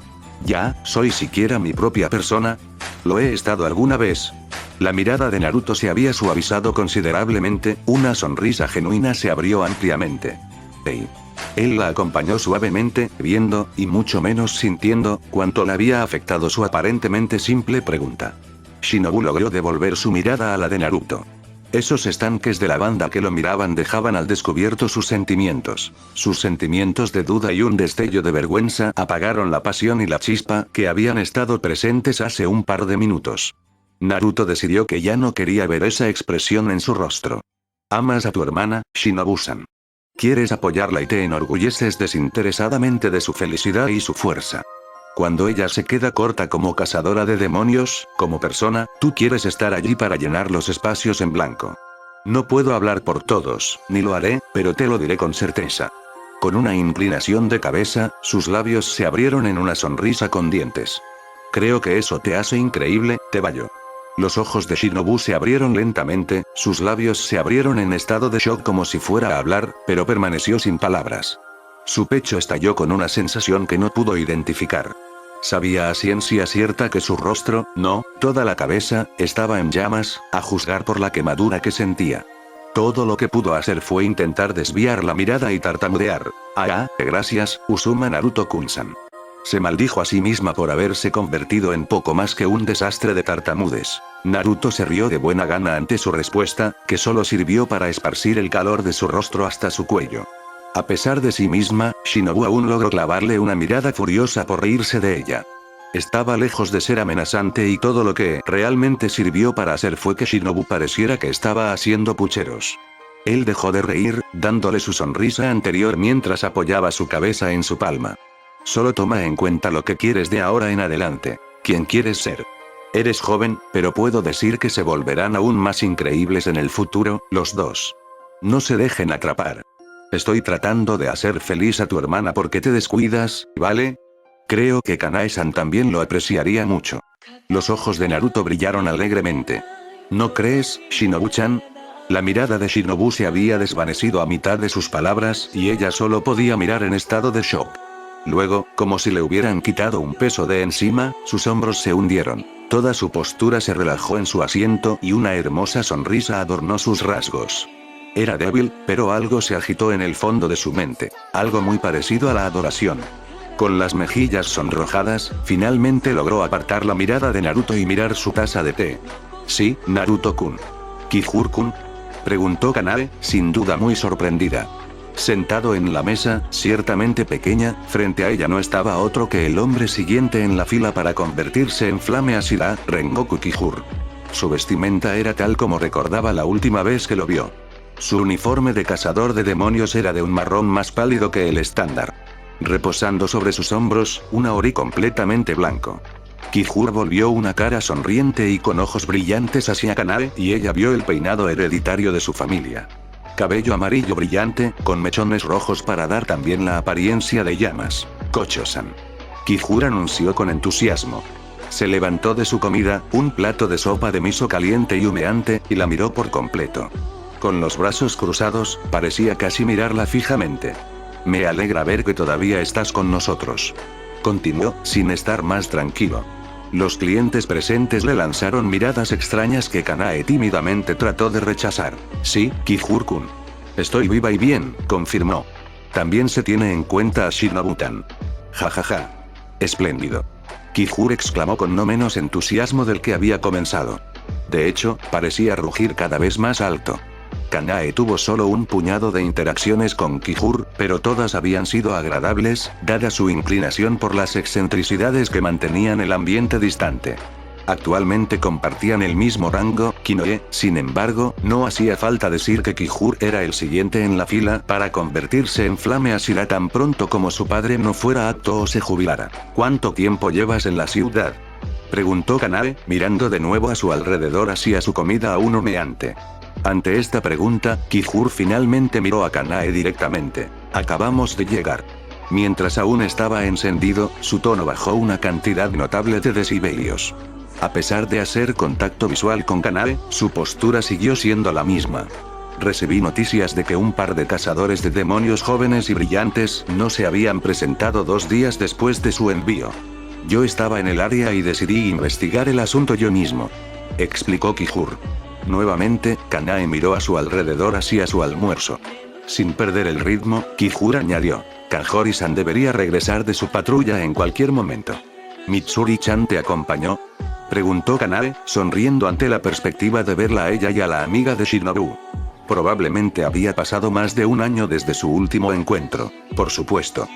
Speaker 2: ¿Ya soy siquiera mi propia persona? ¿Lo he estado alguna vez? La mirada de Naruto se había suavizado considerablemente, una sonrisa genuina se abrió ampliamente. Hey. Él la acompañó suavemente, viendo, y mucho menos sintiendo, cuánto le había afectado su aparentemente simple pregunta. Shinobu logró devolver su mirada a la de Naruto. Esos estanques de la banda que lo miraban dejaban al descubierto sus sentimientos. Sus sentimientos de duda y un destello de vergüenza apagaron la pasión y la chispa que habían estado presentes hace un par de minutos. Naruto decidió que ya no quería ver esa expresión en su rostro. ¿Amas a tu hermana, Shinobu-san? ¿Quieres apoyarla y te enorgulleces desinteresadamente de su felicidad y su fuerza? Cuando ella se queda corta como cazadora de demonios, como persona, tú quieres estar allí para llenar los espacios en blanco. No puedo hablar por todos, ni lo haré, pero te lo diré con certeza. Con una inclinación de cabeza, sus labios se abrieron en una sonrisa con dientes. Creo que eso te hace increíble, Tebayo. Los ojos de Shinobu se abrieron lentamente, sus labios se abrieron en estado de shock como si fuera a hablar, pero permaneció sin palabras. Su pecho estalló con una sensación que no pudo identificar. Sabía a ciencia cierta que su rostro, no, toda la cabeza, estaba en llamas, a juzgar por la quemadura que sentía. Todo lo que pudo hacer fue intentar desviar la mirada y tartamudear. Gracias, Uzuma Naruto-kun-san. Se maldijo a sí misma por haberse convertido en poco más que un desastre de tartamudes. Naruto se rió de buena gana ante su respuesta, que solo sirvió para esparcir el calor de su rostro hasta su cuello. A pesar de sí misma, Shinobu aún logró clavarle una mirada furiosa por reírse de ella. Estaba lejos de ser amenazante y todo lo que realmente sirvió para hacer fue que Shinobu pareciera que estaba haciendo pucheros. Él dejó de reír, dándole su sonrisa anterior mientras apoyaba su cabeza en su palma. Solo toma en cuenta lo que quieres de ahora en adelante. ¿Quién quieres ser? Eres joven, pero puedo decir que se volverán aún más increíbles en el futuro, los dos. No se dejen atrapar. Estoy tratando de hacer feliz a tu hermana porque te descuidas, ¿vale? Creo que Kanae-san también lo apreciaría mucho. Los ojos de Naruto brillaron alegremente. ¿No crees, Shinobu-chan? La mirada de Shinobu se había desvanecido a mitad de sus palabras y ella solo podía mirar en estado de shock. Luego, como si le hubieran quitado un peso de encima, sus hombros se hundieron. Toda su postura se relajó en su asiento y una hermosa sonrisa adornó sus rasgos. Era débil, pero algo se agitó en el fondo de su mente. Algo muy parecido a la adoración. Con las mejillas sonrojadas, finalmente logró apartar la mirada de Naruto y mirar su taza de té. ¿Sí, Naruto-kun? ¿Kihur-kun? Preguntó Kanae, sin duda muy sorprendida. Sentado en la mesa, ciertamente pequeña, frente a ella no estaba otro que el hombre siguiente en la fila para convertirse en Flame Ashira, Rengoku Kihur. Su vestimenta era tal como recordaba la última vez que lo vio. Su uniforme de cazador de demonios era de un marrón más pálido que el estándar. Reposando sobre sus hombros, un ori completamente blanco. Kihur volvió una cara sonriente y con ojos brillantes hacia Kanae y ella vio el peinado hereditario de su familia. Cabello amarillo brillante, con mechones rojos para dar también la apariencia de llamas. Kocho-san. Kihur anunció con entusiasmo. Se levantó de su comida, un plato de sopa de miso caliente y humeante, y la miró por completo. Con los brazos cruzados, parecía casi mirarla fijamente. Me alegra ver que todavía estás con nosotros. Continuó, sin estar más tranquilo. Los clientes presentes le lanzaron miradas extrañas que Kanae tímidamente trató de rechazar. Sí, Kijur-kun. Estoy viva y bien, confirmó. También se tiene en cuenta a Shinobu-tan. Jajaja. Espléndido. Kijur exclamó con no menos entusiasmo del que había comenzado. De hecho, parecía rugir cada vez más alto. Kanae tuvo solo un puñado de interacciones con Kijur, pero todas habían sido agradables, dada su inclinación por las excentricidades que mantenían el ambiente distante. Actualmente compartían el mismo rango, Kinoe, sin embargo, no hacía falta decir que Kijur era el siguiente en la fila para convertirse en Flame Ashira tan pronto como su padre no fuera apto o se jubilara. ¿Cuánto tiempo llevas en la ciudad?, preguntó Kanae, mirando de nuevo a su alrededor hacia su comida aún humeante. Ante esta pregunta, Kijur finalmente miró a Kanae directamente. Acabamos de llegar. Mientras aún estaba encendido, su tono bajó una cantidad notable de decibelios. A pesar de hacer contacto visual con Kanae, su postura siguió siendo la misma. Recibí noticias de que un par de cazadores de demonios jóvenes y brillantes no se habían presentado 2 días después de su envío. Yo estaba en el área y decidí investigar el asunto yo mismo, explicó Kijur. Nuevamente, Kanae miró a su alrededor hacia su almuerzo. Sin perder el ritmo, Kijur añadió, Kanjori-san debería regresar de su patrulla en cualquier momento. ¿Mitsuri-chan te acompañó?, preguntó Kanae, sonriendo ante la perspectiva de verla a ella y a la amiga de Shinobu. Probablemente había pasado más de 1 año desde su último encuentro, por supuesto.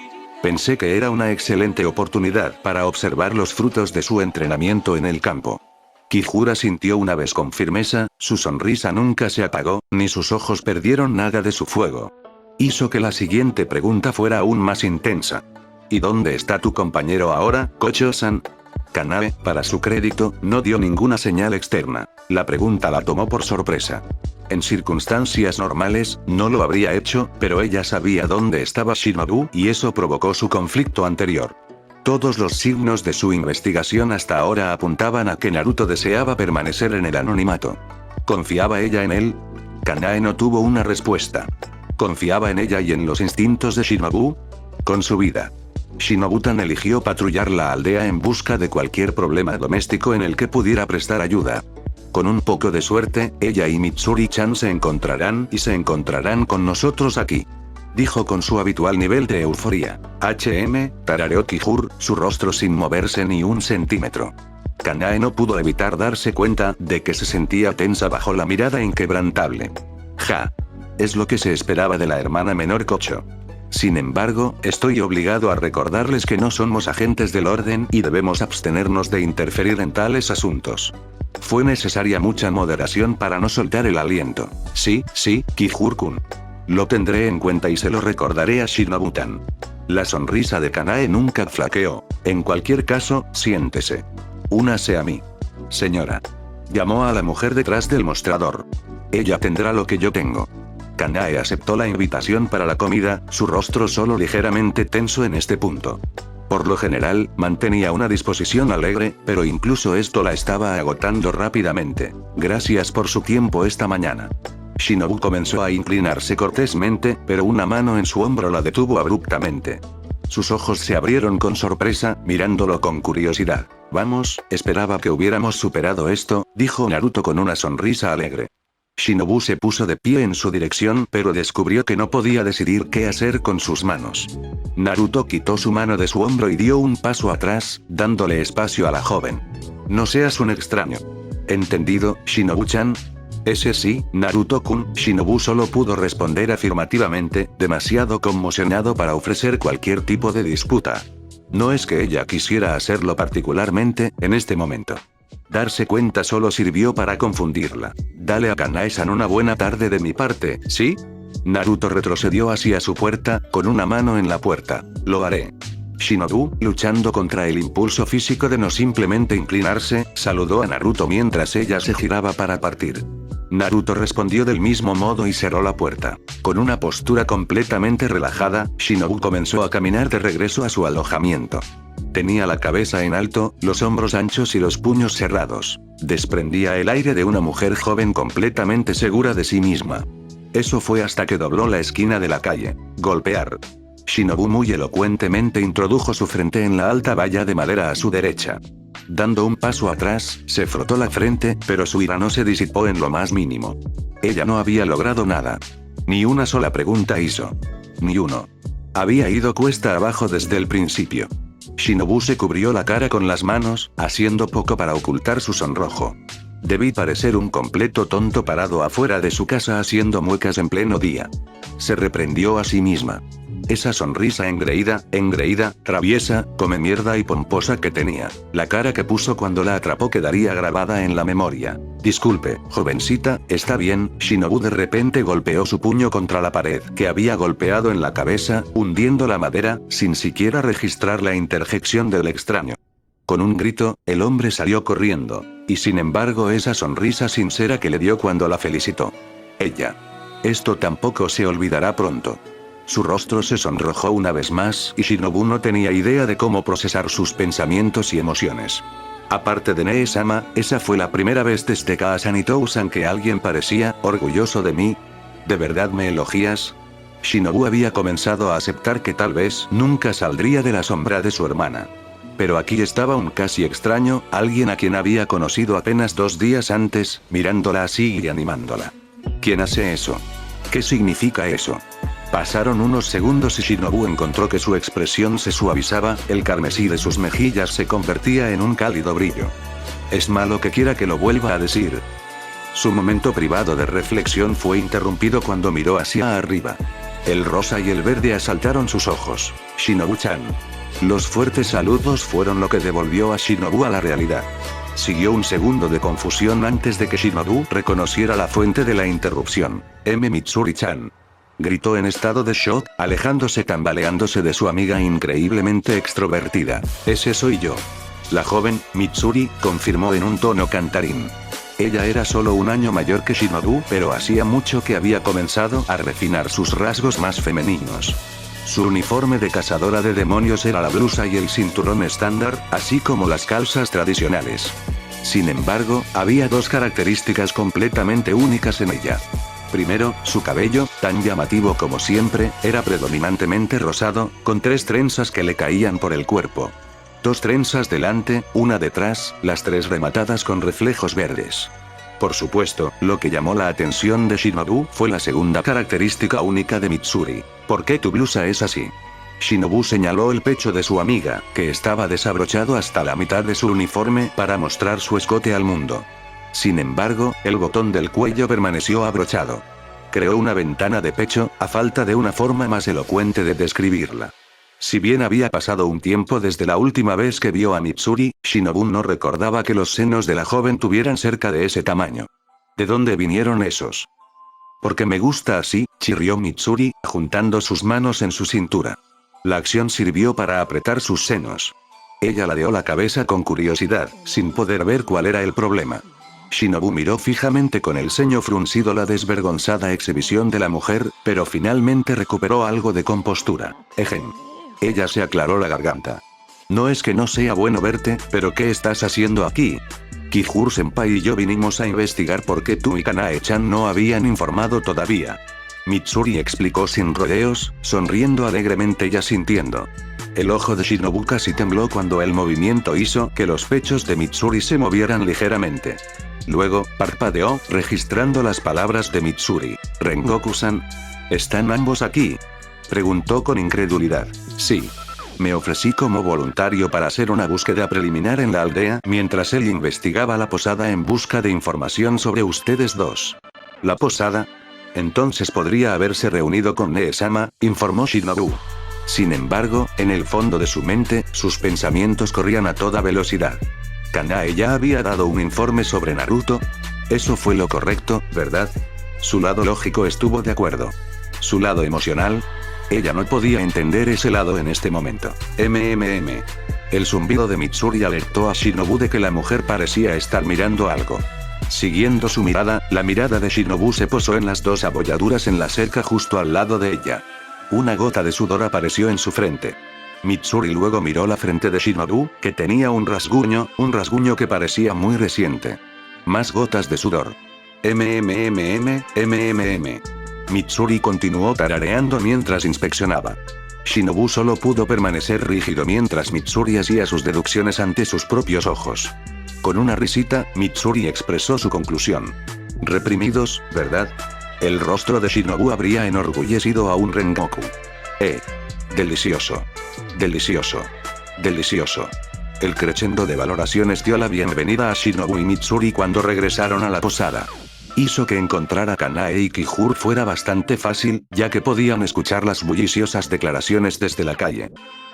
Speaker 2: Pensé que era una excelente oportunidad para observar los frutos de su entrenamiento en el campo. Kijur asintió una vez con firmeza, su sonrisa nunca se apagó, ni sus ojos perdieron nada de su fuego. Hizo que la siguiente pregunta fuera aún más intensa. ¿Y dónde está tu compañero ahora, Kocho-san? Kanae, para su crédito, no dio ninguna señal externa. La pregunta la tomó por sorpresa. En circunstancias normales, no lo habría hecho, pero ella sabía dónde estaba Shinobu y eso provocó su conflicto anterior. Todos los signos de su investigación hasta ahora apuntaban a que Naruto deseaba permanecer en el anonimato. ¿Confiaba ella en él? Kanae no tuvo una respuesta. ¿Confiaba en ella y en los instintos de Shinobu? Con su vida. Shinobu-tan eligió patrullar la aldea en busca de cualquier problema doméstico en el que pudiera prestar ayuda. Con un poco de suerte, ella y Mitsuri-chan se encontrarán con nosotros aquí, dijo con su habitual nivel de euforía. Tarareó Kijur, su rostro sin moverse ni un centímetro. Kanae no pudo evitar darse cuenta de que se sentía tensa bajo la mirada inquebrantable. Ja. Es lo que se esperaba de la hermana menor Kocho. Sin embargo, estoy obligado a recordarles que no somos agentes del orden y debemos abstenernos de interferir en tales asuntos. Fue necesaria mucha moderación para no soltar el aliento. Sí, Kijur-kun. Lo tendré en cuenta y se lo recordaré a Shinobu-tan. La sonrisa de Kanae nunca flaqueó. En cualquier caso, siéntese. Únase a mí. Señora. Llamó a la mujer detrás del mostrador. Ella tendrá lo que yo tengo. Kanae aceptó la invitación para la comida, su rostro solo ligeramente tenso en este punto. Por lo general, mantenía una disposición alegre, pero incluso esto la estaba agotando rápidamente. Gracias por su tiempo esta mañana. Shinobu comenzó a inclinarse cortésmente, pero una mano en su hombro la detuvo abruptamente. Sus ojos se abrieron con sorpresa, mirándolo con curiosidad. Vamos, esperaba que hubiéramos superado esto, dijo Naruto con una sonrisa alegre. Shinobu se puso de pie en su dirección, pero descubrió que no podía decidir qué hacer con sus manos. Naruto quitó su mano de su hombro y dio un paso atrás, dándole espacio a la joven. No seas un extraño. ¿Entendido, Shinobu-chan? Ese sí, Naruto-kun. Shinobu solo pudo responder afirmativamente, demasiado conmocionado para ofrecer cualquier tipo de disputa. No es que ella quisiera hacerlo particularmente, en este momento. Darse cuenta solo sirvió para confundirla. Dale a Kanae-san una buena tarde de mi parte, ¿sí? Naruto retrocedió hacia su puerta, con una mano en la puerta. Lo haré. Shinobu, luchando contra el impulso físico de no simplemente inclinarse, saludó a Naruto mientras ella se giraba para partir. Naruto respondió del mismo modo y cerró la puerta. Con una postura completamente relajada, Shinobu comenzó a caminar de regreso a su alojamiento. Tenía la cabeza en alto, los hombros anchos y los puños cerrados. Desprendía el aire de una mujer joven completamente segura de sí misma. Eso fue hasta que dobló la esquina de la calle. Golpear. Shinobu muy elocuentemente introdujo su frente en la alta valla de madera a su derecha. Dando un paso atrás, se frotó la frente, pero su ira no se disipó en lo más mínimo. Ella no había logrado nada. Ni una sola pregunta hizo. Ni uno. Había ido cuesta abajo desde el principio. Shinobu se cubrió la cara con las manos, haciendo poco para ocultar su sonrojo. Debí parecer un completo tonto parado afuera de su casa haciendo muecas en pleno día. Se reprendió a sí misma. Esa sonrisa engreída, traviesa, come mierda y pomposa que tenía. La cara que puso cuando la atrapó quedaría grabada en la memoria. Disculpe, jovencita, ¿está bien? Shinobu de repente golpeó su puño contra la pared que había golpeado en la cabeza, hundiendo la madera, sin siquiera registrar la interjección del extraño. Con un grito, el hombre salió corriendo. Y sin embargo esa sonrisa sincera que le dio cuando la felicitó. Ella. Esto tampoco se olvidará pronto. Su rostro se sonrojó una vez más y Shinobu no tenía idea de cómo procesar sus pensamientos y emociones. Aparte de Nee-sama, esa fue la primera vez desde Kaasan y Tousan que alguien parecía orgulloso de mí. ¿De verdad me elogias? Shinobu había comenzado a aceptar que tal vez nunca saldría de la sombra de su hermana. Pero aquí estaba un casi extraño, alguien a quien había conocido apenas 2 días antes, mirándola así y animándola. ¿Quién hace eso? ¿Qué significa eso? Pasaron unos segundos y Shinobu encontró que su expresión se suavizaba, el carmesí de sus mejillas se convertía en un cálido brillo. ¿Es malo que quiera que lo vuelva a decir? Su momento privado de reflexión fue interrumpido cuando miró hacia arriba. El rosa y el verde asaltaron sus ojos. Shinobu-chan. Los fuertes saludos fueron lo que devolvió a Shinobu a la realidad. Siguió un segundo de confusión antes de que Shinobu reconociera la fuente de la interrupción. Mitsuri-chan. Gritó en estado de shock, alejándose tambaleándose de su amiga increíblemente extrovertida. Ese soy yo. La joven, Mitsuri, confirmó en un tono cantarín. Ella era solo un año mayor que Shinobu, pero hacía mucho que había comenzado a refinar sus rasgos más femeninos. Su uniforme de cazadora de demonios era la blusa y el cinturón estándar, así como las calzas tradicionales. Sin embargo, había 2 características completamente únicas en ella. Primero, su cabello, tan llamativo como siempre, era predominantemente rosado, con 3 trenzas que le caían por el cuerpo. 2 trenzas delante, una detrás, las 3 rematadas con reflejos verdes. Por supuesto, lo que llamó la atención de Shinobu fue la segunda característica única de Mitsuri. ¿Por qué tu blusa es así? Shinobu señaló el pecho de su amiga, que estaba desabrochado hasta la mitad de su uniforme para mostrar su escote al mundo. Sin embargo, el botón del cuello permaneció abrochado. Creó una ventana de pecho, a falta de una forma más elocuente de describirla. Si bien había pasado un tiempo desde la última vez que vio a Mitsuri, Shinobu no recordaba que los senos de la joven tuvieran cerca de ese tamaño. ¿De dónde vinieron esos? Porque me gusta así, chirrió Mitsuri, juntando sus manos en su cintura. La acción sirvió para apretar sus senos. Ella ladeó la cabeza con curiosidad, sin poder ver cuál era el problema. Shinobu miró fijamente con el ceño fruncido la desvergonzada exhibición de la mujer, pero finalmente recuperó algo de compostura. Ejem. Ella se aclaró la garganta. No es que no sea bueno verte, pero ¿qué estás haciendo aquí? Kijur-senpai y yo vinimos a investigar por qué tú y Kanae-chan no habían informado todavía. Mitsuri explicó sin rodeos, sonriendo alegremente y asintiendo. El ojo de Shinobu casi tembló cuando el movimiento hizo que los pechos de Mitsuri se movieran ligeramente. Luego, parpadeó, registrando las palabras de Mitsuri. Rengoku-san. ¿Están ambos aquí? Preguntó con incredulidad. Sí. Me ofrecí como voluntario para hacer una búsqueda preliminar en la aldea mientras él investigaba la posada en busca de información sobre ustedes dos. ¿La posada? Entonces podría haberse reunido con Nee-sama, informó Shinobu. Sin embargo, en el fondo de su mente, sus pensamientos corrían a toda velocidad. Kanae ya había dado un informe sobre Naruto. Eso fue lo correcto, ¿verdad? Su lado lógico estuvo de acuerdo. Su lado emocional. Ella no podía entender ese lado en este momento. El zumbido de Mitsuri alertó a Shinobu de que la mujer parecía estar mirando algo. Siguiendo su mirada, la mirada de Shinobu se posó en las 2 abolladuras en la cerca justo al lado de ella. Una gota de sudor apareció en su frente. Mitsuri luego miró la frente de Shinobu, que tenía un rasguño que parecía muy reciente. Más gotas de sudor. Mitsuri continuó tarareando mientras inspeccionaba. Shinobu solo pudo permanecer rígido mientras Mitsuri hacía sus deducciones ante sus propios ojos. Con una risita, Mitsuri expresó su conclusión. Reprimidos, ¿verdad? El rostro de Shinobu habría enorgullecido a un Rengoku. Delicioso. Delicioso. Delicioso. El crescendo de valoraciones dio la bienvenida a Shinobu y Mitsuri cuando regresaron a la posada. Hizo que encontrar a Kanae y Kijur fuera bastante fácil, ya que podían escuchar las bulliciosas declaraciones desde la calle.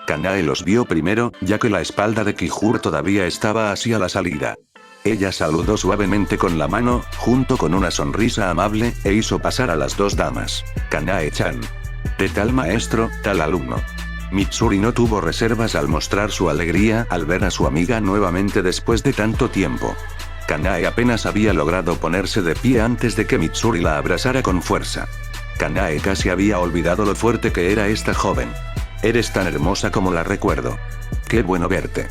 Speaker 2: Kanae los vio primero, ya que la espalda de Kijur todavía estaba hacia la salida. Ella saludó suavemente con la mano, junto con una sonrisa amable, e hizo pasar a las dos damas. Kanae-chan. De tal maestro, tal alumno. Mitsuri no tuvo reservas al mostrar su alegría al ver a su amiga nuevamente después de tanto tiempo. Kanae apenas había logrado ponerse de pie antes de que Mitsuri la abrazara con fuerza. Kanae casi había olvidado lo fuerte que era esta joven. Eres tan hermosa como la recuerdo. Qué bueno verte.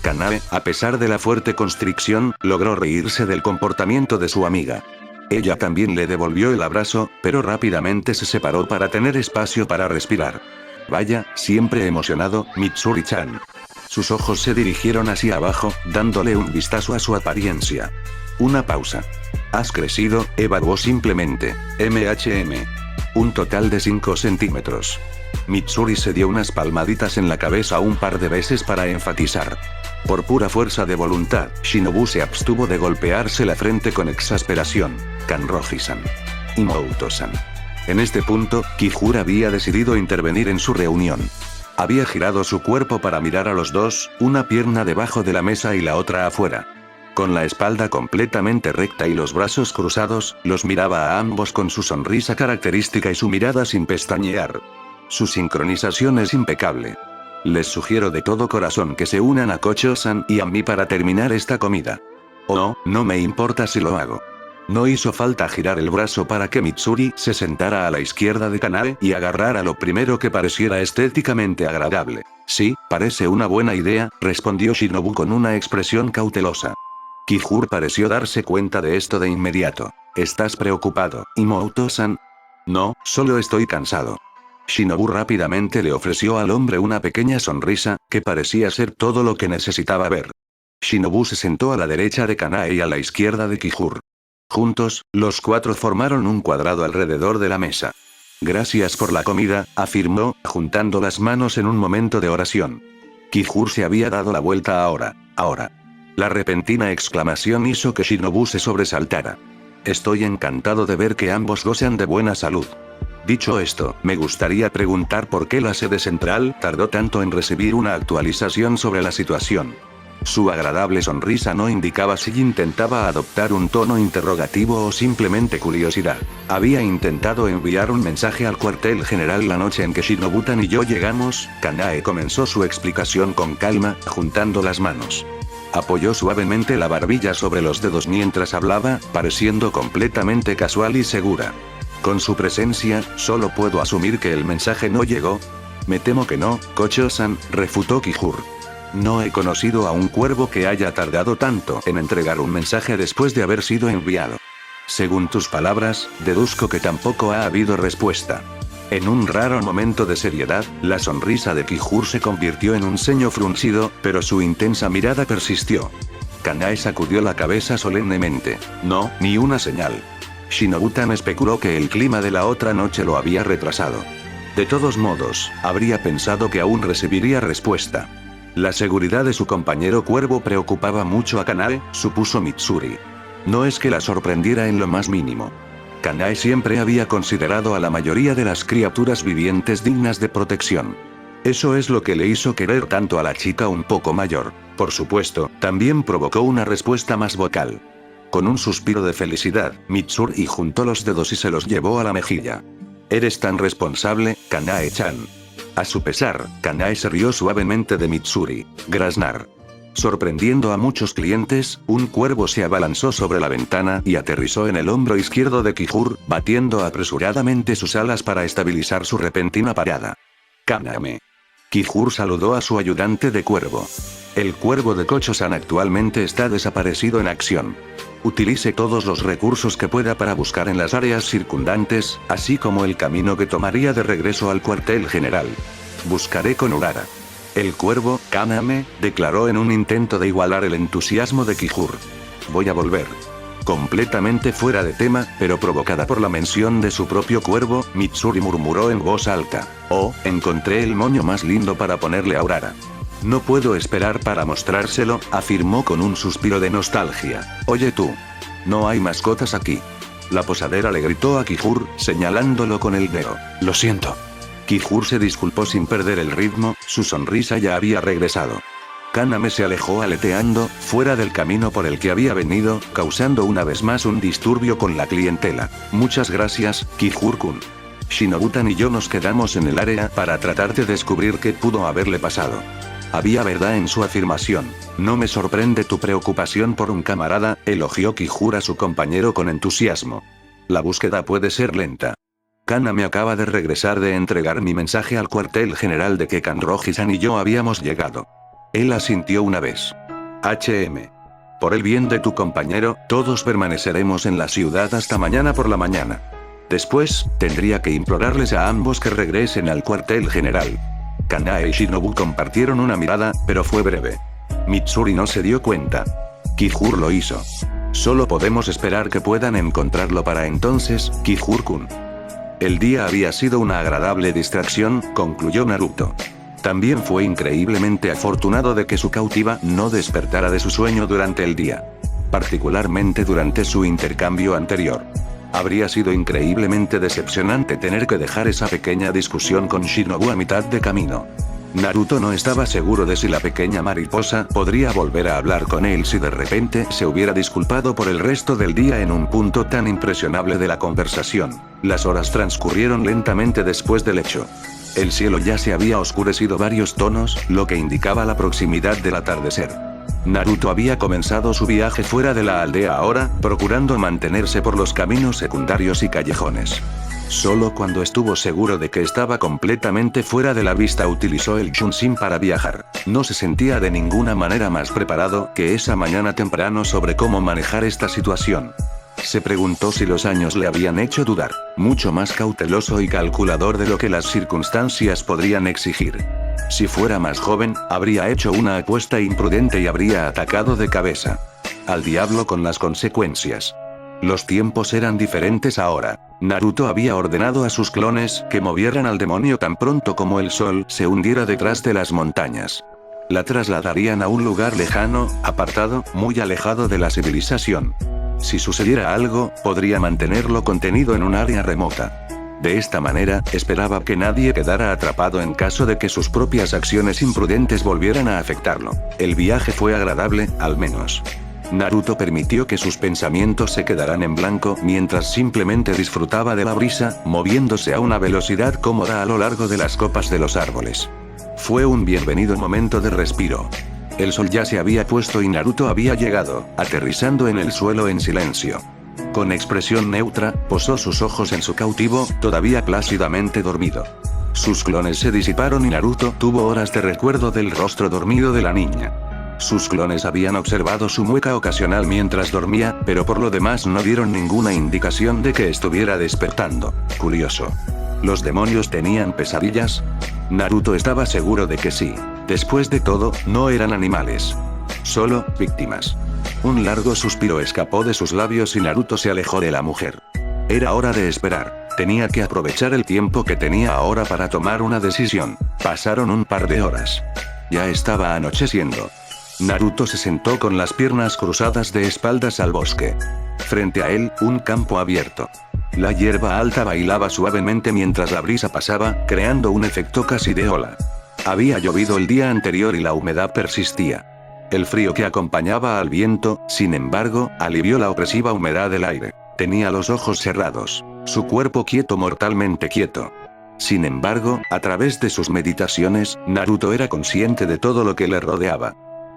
Speaker 2: Kanae, a pesar de la fuerte constricción, logró reírse del comportamiento de su amiga. Ella también le devolvió el abrazo, pero rápidamente se separó para tener espacio para respirar. Vaya, siempre emocionado, Mitsuri-chan. Sus ojos se dirigieron hacia abajo, dándole un vistazo a su apariencia. Una pausa. Has crecido, evaluó simplemente. Un total de 5 centímetros. Mitsuri se dio unas palmaditas en la cabeza un par de veces para enfatizar. Por pura fuerza de voluntad, Shinobu se abstuvo de golpearse la frente con exasperación. Kanroji-san. Imouto-san. En este punto, Kijur había decidido intervenir en su reunión. Había girado su cuerpo para mirar a los dos, una pierna debajo de la mesa y la otra afuera. Con la espalda completamente recta y los brazos cruzados, los miraba a ambos con su sonrisa característica y su mirada sin pestañear. Su sincronización es impecable. Les sugiero de todo corazón que se unan a Kocho-san y a mí para terminar esta comida. Oh, no me importa si lo hago. No hizo falta girar el brazo para que Mitsuri se sentara a la izquierda de Kanae y agarrara lo primero que pareciera estéticamente agradable. Sí, parece una buena idea, respondió Shinobu con una expresión cautelosa. Kijur pareció darse cuenta de esto de inmediato. ¿Estás preocupado, Imouto-san? No, solo estoy cansado. Shinobu rápidamente le ofreció al hombre una pequeña sonrisa, que parecía ser todo lo que necesitaba ver. Shinobu se sentó a la derecha de Kanae y a la izquierda de Kijur. Juntos, los cuatro formaron un cuadrado alrededor de la mesa. Gracias por la comida, afirmó, juntando las manos en un momento de oración. Kijur se había dado la vuelta ahora. La repentina exclamación hizo que Shinobu se sobresaltara. Estoy encantado de ver que ambos gozan de buena salud. Dicho esto, me gustaría preguntar por qué la sede central tardó tanto en recibir una actualización sobre la situación. Su agradable sonrisa no indicaba si intentaba adoptar un tono interrogativo o simplemente curiosidad. Había intentado enviar un mensaje al cuartel general la noche en que Shinobutan y yo llegamos. Kanae comenzó su explicación con calma, juntando las manos. Apoyó suavemente la barbilla sobre los dedos mientras hablaba, pareciendo completamente casual y segura. Con su presencia, solo puedo asumir que el mensaje no llegó. Me temo que no, Kocho-san, refutó Kijur. No he conocido a un cuervo que haya tardado tanto en entregar un mensaje después de haber sido enviado. Según tus palabras, deduzco que tampoco ha habido respuesta. En un raro momento de seriedad, la sonrisa de Kijur se convirtió en un ceño fruncido, pero su intensa mirada persistió. Kanae sacudió la cabeza solemnemente. No, ni una señal. Shinobutan especuló que el clima de la otra noche lo había retrasado. De todos modos, habría pensado que aún recibiría respuesta. La seguridad de su compañero cuervo preocupaba mucho a Kanae, supuso Mitsuri. No es que la sorprendiera en lo más mínimo. Kanae siempre había considerado a la mayoría de las criaturas vivientes dignas de protección. Eso es lo que le hizo querer tanto a la chica un poco mayor. Por supuesto, también provocó una respuesta más vocal. Con un suspiro de felicidad, Mitsuri juntó los dedos y se los llevó a la mejilla. Eres tan responsable, Kanae-chan. A su pesar, Kanae se rió suavemente de Mitsuri. Graznar. Sorprendiendo a muchos clientes, un cuervo se abalanzó sobre la ventana y aterrizó en el hombro izquierdo de Kijur, batiendo apresuradamente sus alas para estabilizar su repentina parada. Kaname. Kijur saludó a su ayudante de cuervo. El cuervo de Kocho-san actualmente está desaparecido en acción. Utilice todos los recursos que pueda para buscar en las áreas circundantes, así como el camino que tomaría de regreso al cuartel general. Buscaré con Urara. El cuervo, Kaname, declaró en un intento de igualar el entusiasmo de Kijur. Voy a volver. Completamente fuera de tema, pero provocada por la mención de su propio cuervo, Mitsuri murmuró en voz alta. Oh, encontré el moño más lindo para ponerle a Urara. No puedo esperar para mostrárselo, afirmó con un suspiro de nostalgia. Oye tú. No hay mascotas aquí. La posadera le gritó a Kijur, señalándolo con el dedo. Lo siento. Kijur se disculpó sin perder el ritmo, su sonrisa ya había regresado. Kaname se alejó aleteando, fuera del camino por el que había venido, causando una vez más un disturbio con la clientela. Muchas gracias, Kijur-kun. Shinobutan y yo nos quedamos en el área para tratar de descubrir qué pudo haberle pasado. Había verdad en su afirmación. No me sorprende tu preocupación por un camarada, elogió Kijur a su compañero con entusiasmo. La búsqueda puede ser lenta. Kaname acaba de regresar de entregar mi mensaje al cuartel general de que Kanroji-san y yo habíamos llegado. Él asintió una vez. HM. Por el bien de tu compañero, todos permaneceremos en la ciudad hasta mañana por la mañana. Después, tendría que implorarles a ambos que regresen al cuartel general. Kanae y Shinobu compartieron una mirada, pero fue breve. Mitsuri no se dio cuenta. Kijur lo hizo. Solo podemos esperar que puedan encontrarlo para entonces, Kijur-kun. El día había sido una agradable distracción, concluyó Naruto. También fue increíblemente afortunado de que su cautiva no despertara de su sueño durante el día. Particularmente durante su intercambio anterior. Habría sido increíblemente decepcionante tener que dejar esa pequeña discusión con Shinobu a mitad de camino. Naruto no estaba seguro de si la pequeña mariposa podría volver a hablar con él si de repente se hubiera disculpado por el resto del día en un punto tan impresionable de la conversación. Las horas transcurrieron lentamente después del hecho. El cielo ya se había oscurecido varios tonos, lo que indicaba la proximidad del atardecer. Naruto había comenzado su viaje fuera de la aldea ahora, procurando mantenerse por los caminos secundarios y callejones. Solo cuando estuvo seguro de que estaba completamente fuera de la vista utilizó el Junshin para viajar. No se sentía de ninguna manera más preparado que esa mañana temprano sobre cómo manejar esta situación. Se preguntó si los años le habían hecho dudar, mucho más cauteloso y calculador de lo que las circunstancias podrían exigir. Si fuera más joven, habría hecho una apuesta imprudente y habría atacado de cabeza. Al diablo con las consecuencias. Los tiempos eran diferentes ahora. Naruto había ordenado a sus clones que movieran al demonio tan pronto como el sol se hundiera detrás de las montañas. La trasladarían a un lugar lejano, apartado, muy alejado de la civilización. Si sucediera algo, podría mantenerlo contenido en un área remota. De esta manera, esperaba que nadie quedara atrapado en caso de que sus propias acciones imprudentes volvieran a afectarlo. El viaje fue agradable, al menos. Naruto permitió que sus pensamientos se quedaran en blanco mientras simplemente disfrutaba de la brisa, moviéndose a una velocidad cómoda a lo largo de las copas de los árboles. Fue un bienvenido momento de respiro. El sol ya se había puesto y Naruto había llegado, aterrizando en el suelo en silencio. Con expresión neutra, posó sus ojos en su cautivo, todavía plácidamente dormido. Sus clones se disiparon y Naruto tuvo horas de recuerdo del rostro dormido de la niña. Sus clones habían observado su mueca ocasional mientras dormía, pero por lo demás no dieron ninguna indicación de que estuviera despertando. Curioso. ¿Los demonios tenían pesadillas? Naruto estaba seguro de que sí. Después de todo, no eran animales. Solo, víctimas. Un largo suspiro escapó de sus labios y Naruto se alejó de la mujer. Era hora de esperar. Tenía que aprovechar el tiempo que tenía ahora para tomar una decisión. Pasaron un par de horas. Ya estaba anocheciendo. Naruto se sentó con las piernas cruzadas de espaldas al bosque. Frente a él, un campo abierto. La hierba alta bailaba suavemente mientras la brisa pasaba, creando un efecto casi de ola. Había llovido el día anterior y la humedad persistía. El frío que acompañaba al viento, sin embargo, alivió la opresiva humedad del aire. Tenía los ojos cerrados, su cuerpo quieto, mortalmente quieto. Sin embargo, a través de sus meditaciones, Naruto era consciente de todo lo que le rodeaba.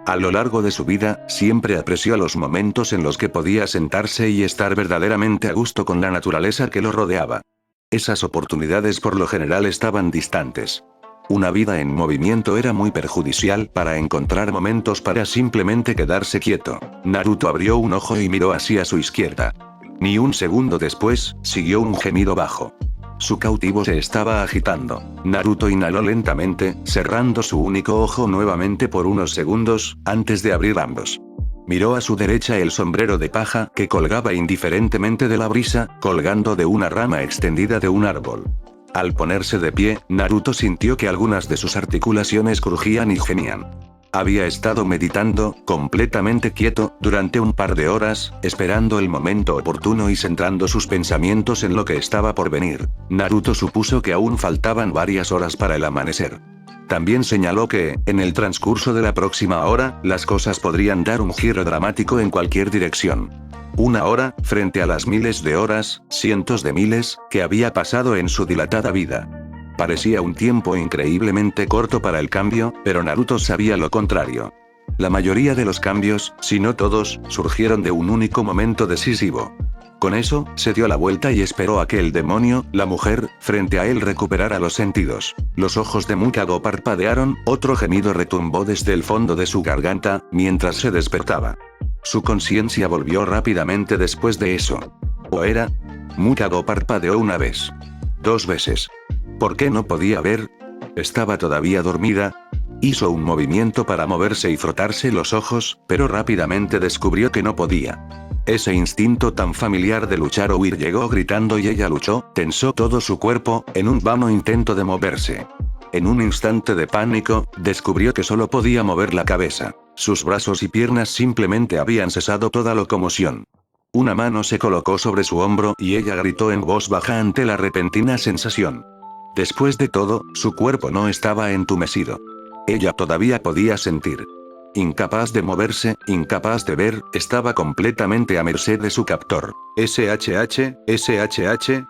Speaker 2: A lo largo de su vida, siempre apreció los momentos en los que podía sentarse y estar verdaderamente a gusto con la naturaleza que lo rodeaba. Esas oportunidades por lo general estaban distantes. Una vida en movimiento era muy perjudicial para encontrar momentos para simplemente quedarse quieto. Naruto abrió un ojo y miró hacia su izquierda. Ni un segundo después, siguió un gemido bajo. Su cautivo se estaba agitando. Naruto inhaló lentamente, cerrando su único ojo nuevamente por unos segundos, antes de abrir ambos. Miró a su derecha el sombrero de paja que colgaba indiferentemente de la brisa, colgando de una rama extendida de un árbol. Al ponerse de pie, Naruto sintió que algunas de sus articulaciones crujían y gemían. Había estado meditando, completamente quieto, durante un par de horas, esperando el momento oportuno y centrando sus pensamientos en lo que estaba por venir. Naruto supuso que aún faltaban varias horas para el amanecer. También señaló que, en el transcurso de la próxima hora, las cosas podrían dar un giro dramático en cualquier dirección. Una hora, frente a las miles de horas, cientos de miles, que había pasado en su dilatada vida. Parecía un tiempo increíblemente corto para el cambio, pero Naruto sabía lo contrario. La mayoría de los cambios, si no todos, surgieron de un único momento decisivo. Con eso, se dio la vuelta y esperó a que el demonio, la mujer, frente a él recuperara los sentidos. Los ojos de Mukage parpadearon, otro gemido retumbó desde el fondo de su garganta, mientras se despertaba. Su conciencia volvió rápidamente después de eso. ¿O era? Mukage parpadeó una vez. 2 veces. ¿Por qué no podía ver? ¿Estaba todavía dormida? Hizo un movimiento para moverse y frotarse los ojos, pero rápidamente descubrió que no podía. Ese instinto tan familiar de luchar o huir llegó gritando y ella luchó, tensó todo su cuerpo, en un vano intento de moverse. En un instante de pánico, descubrió que solo podía mover la cabeza. Sus brazos y piernas simplemente habían cesado toda locomoción. Una mano se colocó sobre su hombro y ella gritó en voz baja ante la repentina sensación. Después de todo, su cuerpo no estaba entumecido. Ella todavía podía sentir. Incapaz de moverse, incapaz de ver, estaba completamente a merced de su captor. SHH,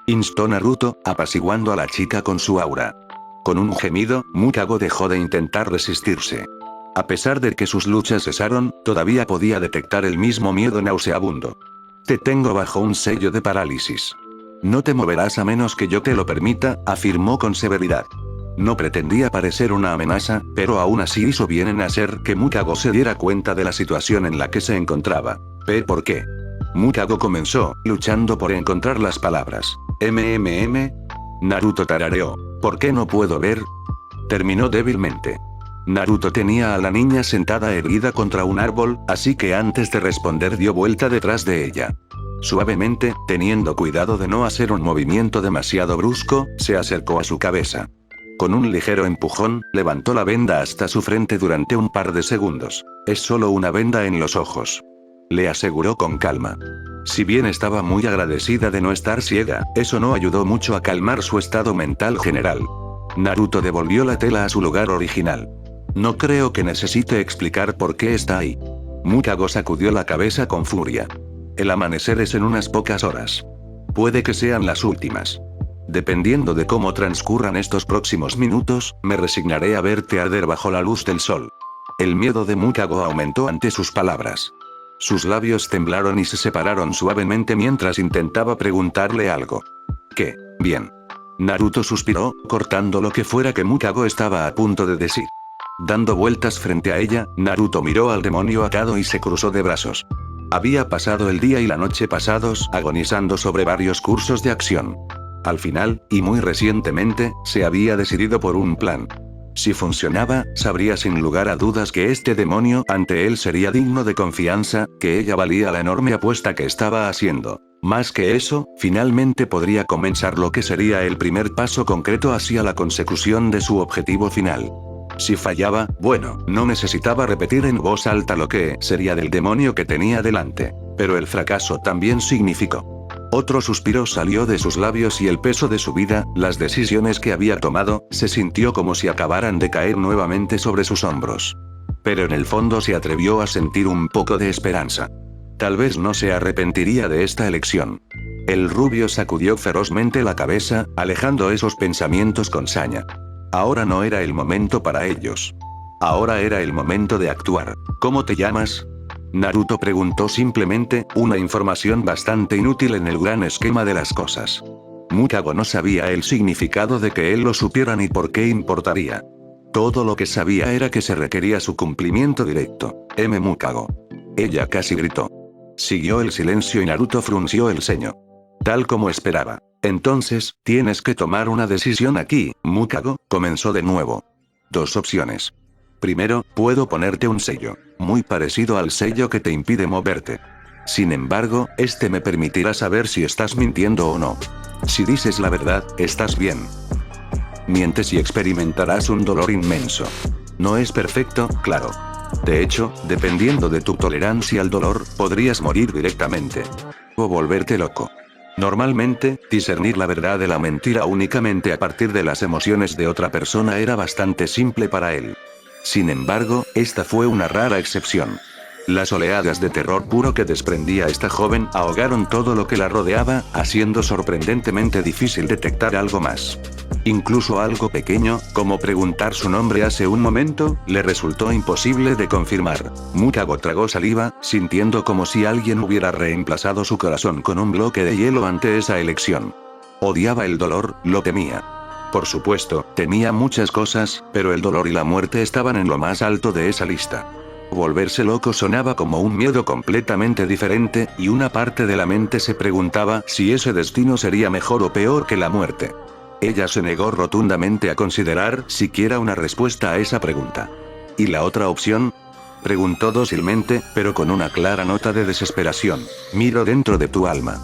Speaker 2: instó Naruto, apaciguando a la chica con su aura. Con un gemido, Mukage dejó de intentar resistirse. A pesar de que sus luchas cesaron, todavía podía detectar el mismo miedo nauseabundo. Te tengo bajo un sello de parálisis. No te moverás a menos que yo te lo permita, afirmó con severidad. No pretendía parecer una amenaza, pero aún así hizo bien en hacer que Mukage se diera cuenta de la situación en la que se encontraba. ¿Por qué? Mukage comenzó, luchando por encontrar las palabras. Naruto tarareó. ¿Por qué no puedo ver? Terminó débilmente. Naruto tenía a la niña sentada erguida contra un árbol, así que antes de responder dio vuelta detrás de ella. Suavemente, teniendo cuidado de no hacer un movimiento demasiado brusco, se acercó a su cabeza. Con un ligero empujón, levantó la venda hasta su frente durante un par de segundos. Es solo una venda en los ojos. Le aseguró con calma. Si bien estaba muy agradecida de no estar ciega, eso no ayudó mucho a calmar su estado mental general. Naruto devolvió la tela a su lugar original. No creo que necesite explicar por qué está ahí. Mukage sacudió la cabeza con furia. El amanecer es en unas pocas horas. Puede que sean las últimas. Dependiendo de cómo transcurran estos próximos minutos, me resignaré a verte arder bajo la luz del sol. El miedo de Mukage aumentó ante sus palabras. Sus labios temblaron y se separaron suavemente mientras intentaba preguntarle algo. ¿Qué? Bien. Naruto suspiró, cortando lo que fuera que Mukage estaba a punto de decir. Dando vueltas frente a ella, Naruto miró al demonio atado y se cruzó de brazos. Había pasado el día y la noche pasados agonizando sobre varios cursos de acción. Al final, y muy recientemente, se había decidido por un plan. Si funcionaba, sabría sin lugar a dudas que este demonio ante él sería digno de confianza, que ella valía la enorme apuesta que estaba haciendo. Más que eso, finalmente podría comenzar lo que sería el primer paso concreto hacia la consecución de su objetivo final. Si fallaba, bueno, no necesitaba repetir en voz alta lo que sería del demonio que tenía delante. Pero el fracaso también significó. Otro suspiro salió de sus labios y el peso de su vida, las decisiones que había tomado, se sintió como si acabaran de caer nuevamente sobre sus hombros. Pero en el fondo se atrevió a sentir un poco de esperanza. Tal vez no se arrepentiría de esta elección. El rubio sacudió ferozmente la cabeza, alejando esos pensamientos con saña. Ahora no era el momento para ellos. Ahora era el momento de actuar. ¿Cómo te llamas? Naruto preguntó simplemente, una información bastante inútil en el gran esquema de las cosas. Mukage no sabía el significado de que él lo supiera ni por qué importaría. Todo lo que sabía era que se requería su cumplimiento directo. Mukage. Ella casi gritó. Siguió el silencio y Naruto frunció el ceño. Tal como esperaba. Entonces, tienes que tomar una decisión aquí, Mukago, comenzó de nuevo. 2 opciones. Primero, puedo ponerte un sello, muy parecido al sello que te impide moverte. Sin embargo, este me permitirá saber si estás mintiendo o no. Si dices la verdad, estás bien. Mientes y experimentarás un dolor inmenso. No es perfecto, claro. De hecho, dependiendo de tu tolerancia al dolor, podrías morir directamente. O volverte loco. Normalmente, discernir la verdad de la mentira únicamente a partir de las emociones de otra persona era bastante simple para él. Sin embargo, esta fue una rara excepción. Las oleadas de terror puro que desprendía esta joven ahogaron todo lo que la rodeaba, haciendo sorprendentemente difícil detectar algo más. Incluso algo pequeño, como preguntar su nombre hace un momento, le resultó imposible de confirmar. Mukago tragó saliva, sintiendo como si alguien hubiera reemplazado su corazón con un bloque de hielo ante esa elección. Odiaba el dolor, lo temía. Por supuesto, temía muchas cosas, pero el dolor y la muerte estaban en lo más alto de esa lista. Volverse loco sonaba como un miedo completamente diferente, y una parte de la mente se preguntaba si ese destino sería mejor o peor que la muerte. Ella se negó rotundamente a considerar siquiera una respuesta a esa pregunta. ¿Y la otra opción? Preguntó dócilmente, pero con una clara nota de desesperación. Miro dentro de tu alma.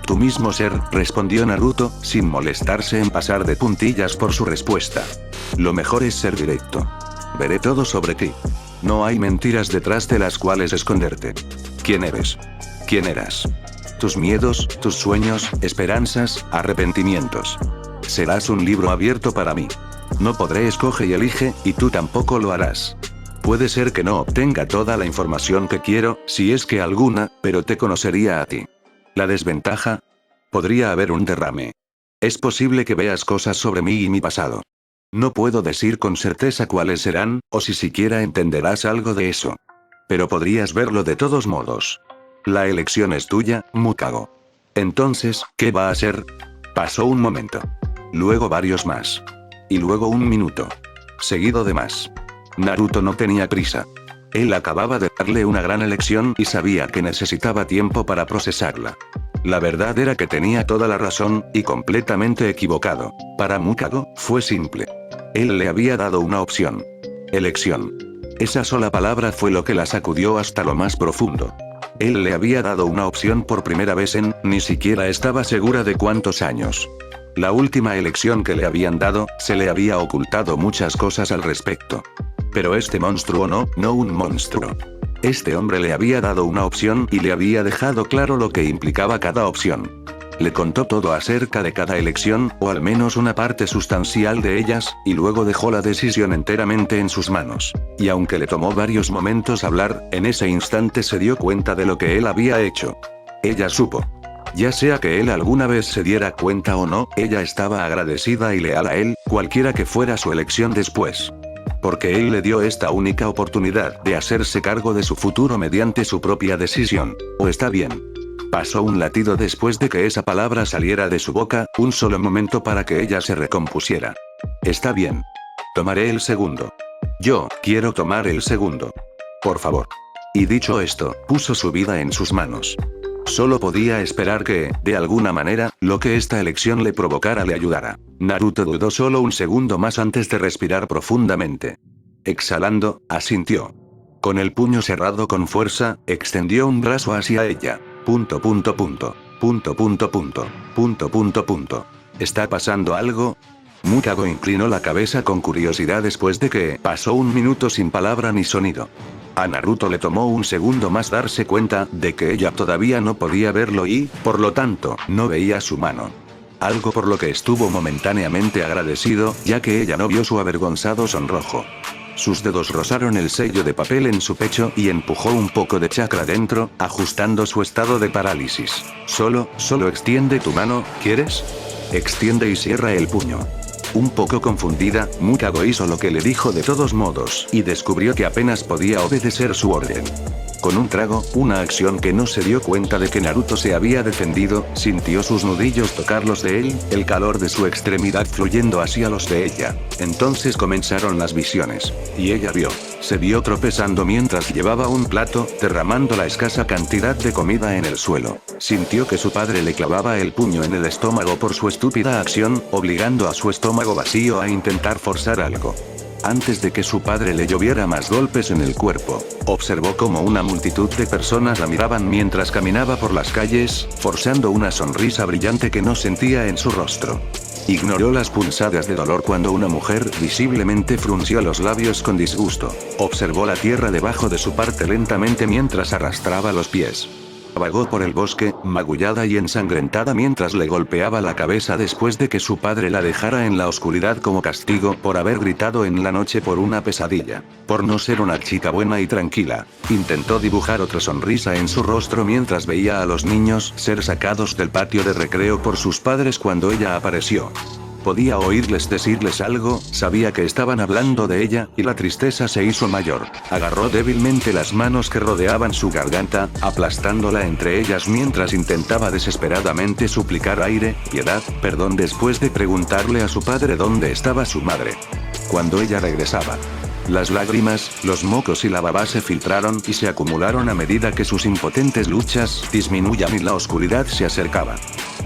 Speaker 2: Tu mismo ser, respondió Naruto, sin molestarse en pasar de puntillas por su respuesta. Lo mejor es ser directo. Veré todo sobre ti. No hay mentiras detrás de las cuales esconderte. ¿Quién eres? ¿Quién eras? Tus miedos, tus sueños, esperanzas, arrepentimientos. Serás un libro abierto para mí. No podré escoge y elige, y tú tampoco lo harás. Puede ser que no obtenga toda la información que quiero, si es que alguna, pero te conocería a ti. ¿La desventaja? Podría haber un derrame. Es posible que veas cosas sobre mí y mi pasado. No puedo decir con certeza cuáles serán, o si siquiera entenderás algo de eso. Pero podrías verlo de todos modos. La elección es tuya, Mukago. Entonces, ¿qué va a hacer? Pasó un momento. Luego varios más. Y luego un minuto. Seguido de más. Naruto no tenía prisa. Él acababa de darle una gran elección y sabía que necesitaba tiempo para procesarla. La verdad era que tenía toda la razón, y completamente equivocado. Para Mukago, fue simple. Él le había dado una opción. Elección. Esa sola palabra fue lo que la sacudió hasta lo más profundo. Él le había dado una opción por primera vez en, ni siquiera estaba segura de cuántos años. La última elección que le habían dado, se le había ocultado muchas cosas al respecto. Pero este monstruo no un monstruo. Este hombre le había dado una opción y le había dejado claro lo que implicaba cada opción. Le contó todo acerca de cada elección, o al menos una parte sustancial de ellas, y luego dejó la decisión enteramente en sus manos. Y aunque le tomó varios momentos hablar, en ese instante se dio cuenta de lo que él había hecho. Ella supo. Ya sea que él alguna vez se diera cuenta o no, ella estaba agradecida y leal a él, cualquiera que fuera su elección después. Porque él le dio esta única oportunidad de hacerse cargo de su futuro mediante su propia decisión. O está bien. Pasó un latido después de que esa palabra saliera de su boca, un solo momento para que ella se recompusiera. Está bien. Tomaré el segundo. Yo quiero tomar el segundo. Por favor. Y dicho esto, puso su vida en sus manos. Solo podía esperar que, de alguna manera, lo que esta elección le provocara le ayudara. Naruto dudó solo un segundo más antes de respirar profundamente. Exhalando, asintió. Con el puño cerrado con fuerza, extendió un brazo hacia ella. ¿Está pasando algo? Mukago inclinó la cabeza con curiosidad después de que pasó un minuto sin palabra ni sonido. A Naruto le tomó un segundo más darse cuenta de que ella todavía no podía verlo y, por lo tanto, no veía su mano. Algo por lo que estuvo momentáneamente agradecido, ya que ella no vio su avergonzado sonrojo. Sus dedos rozaron el sello de papel en su pecho y empujó un poco de chakra dentro, ajustando su estado de parálisis. Solo extiende tu mano, ¿quieres? Extiende y cierra el puño. Un poco confundida, Mukago hizo lo que le dijo de todos modos, y descubrió que apenas podía obedecer su orden. Con un trago, una acción que no se dio cuenta de que Naruto se había defendido, sintió sus nudillos tocar los de él, el calor de su extremidad fluyendo hacia los de ella. Entonces comenzaron las visiones. Y ella vio. Se vio tropezando mientras llevaba un plato, derramando la escasa cantidad de comida en el suelo. Sintió que su padre le clavaba el puño en el estómago por su estúpida acción, obligando a su estómago vacío a intentar forzar algo. Antes de que su padre le lloviera más golpes en el cuerpo, observó cómo una multitud de personas la miraban mientras caminaba por las calles, forzando una sonrisa brillante que no sentía en su rostro. Ignoró las pulsadas de dolor cuando una mujer visiblemente frunció los labios con disgusto. Observó la tierra debajo de su parte lentamente mientras arrastraba los pies. Vagó por el bosque, magullada y ensangrentada mientras le golpeaba la cabeza después de que su padre la dejara en la oscuridad como castigo por haber gritado en la noche por una pesadilla. Por no ser una chica buena y tranquila. Intentó dibujar otra sonrisa en su rostro mientras veía a los niños ser sacados del patio de recreo por sus padres cuando ella apareció. Podía oírles decirles algo, sabía que estaban hablando de ella, y la tristeza se hizo mayor. Agarró débilmente las manos que rodeaban su garganta, aplastándola entre ellas mientras intentaba desesperadamente suplicar aire, piedad, perdón después de preguntarle a su padre dónde estaba su madre. Cuando ella regresaba. Las lágrimas, los mocos y la baba se filtraron y se acumularon a medida que sus impotentes luchas disminuían y la oscuridad se acercaba.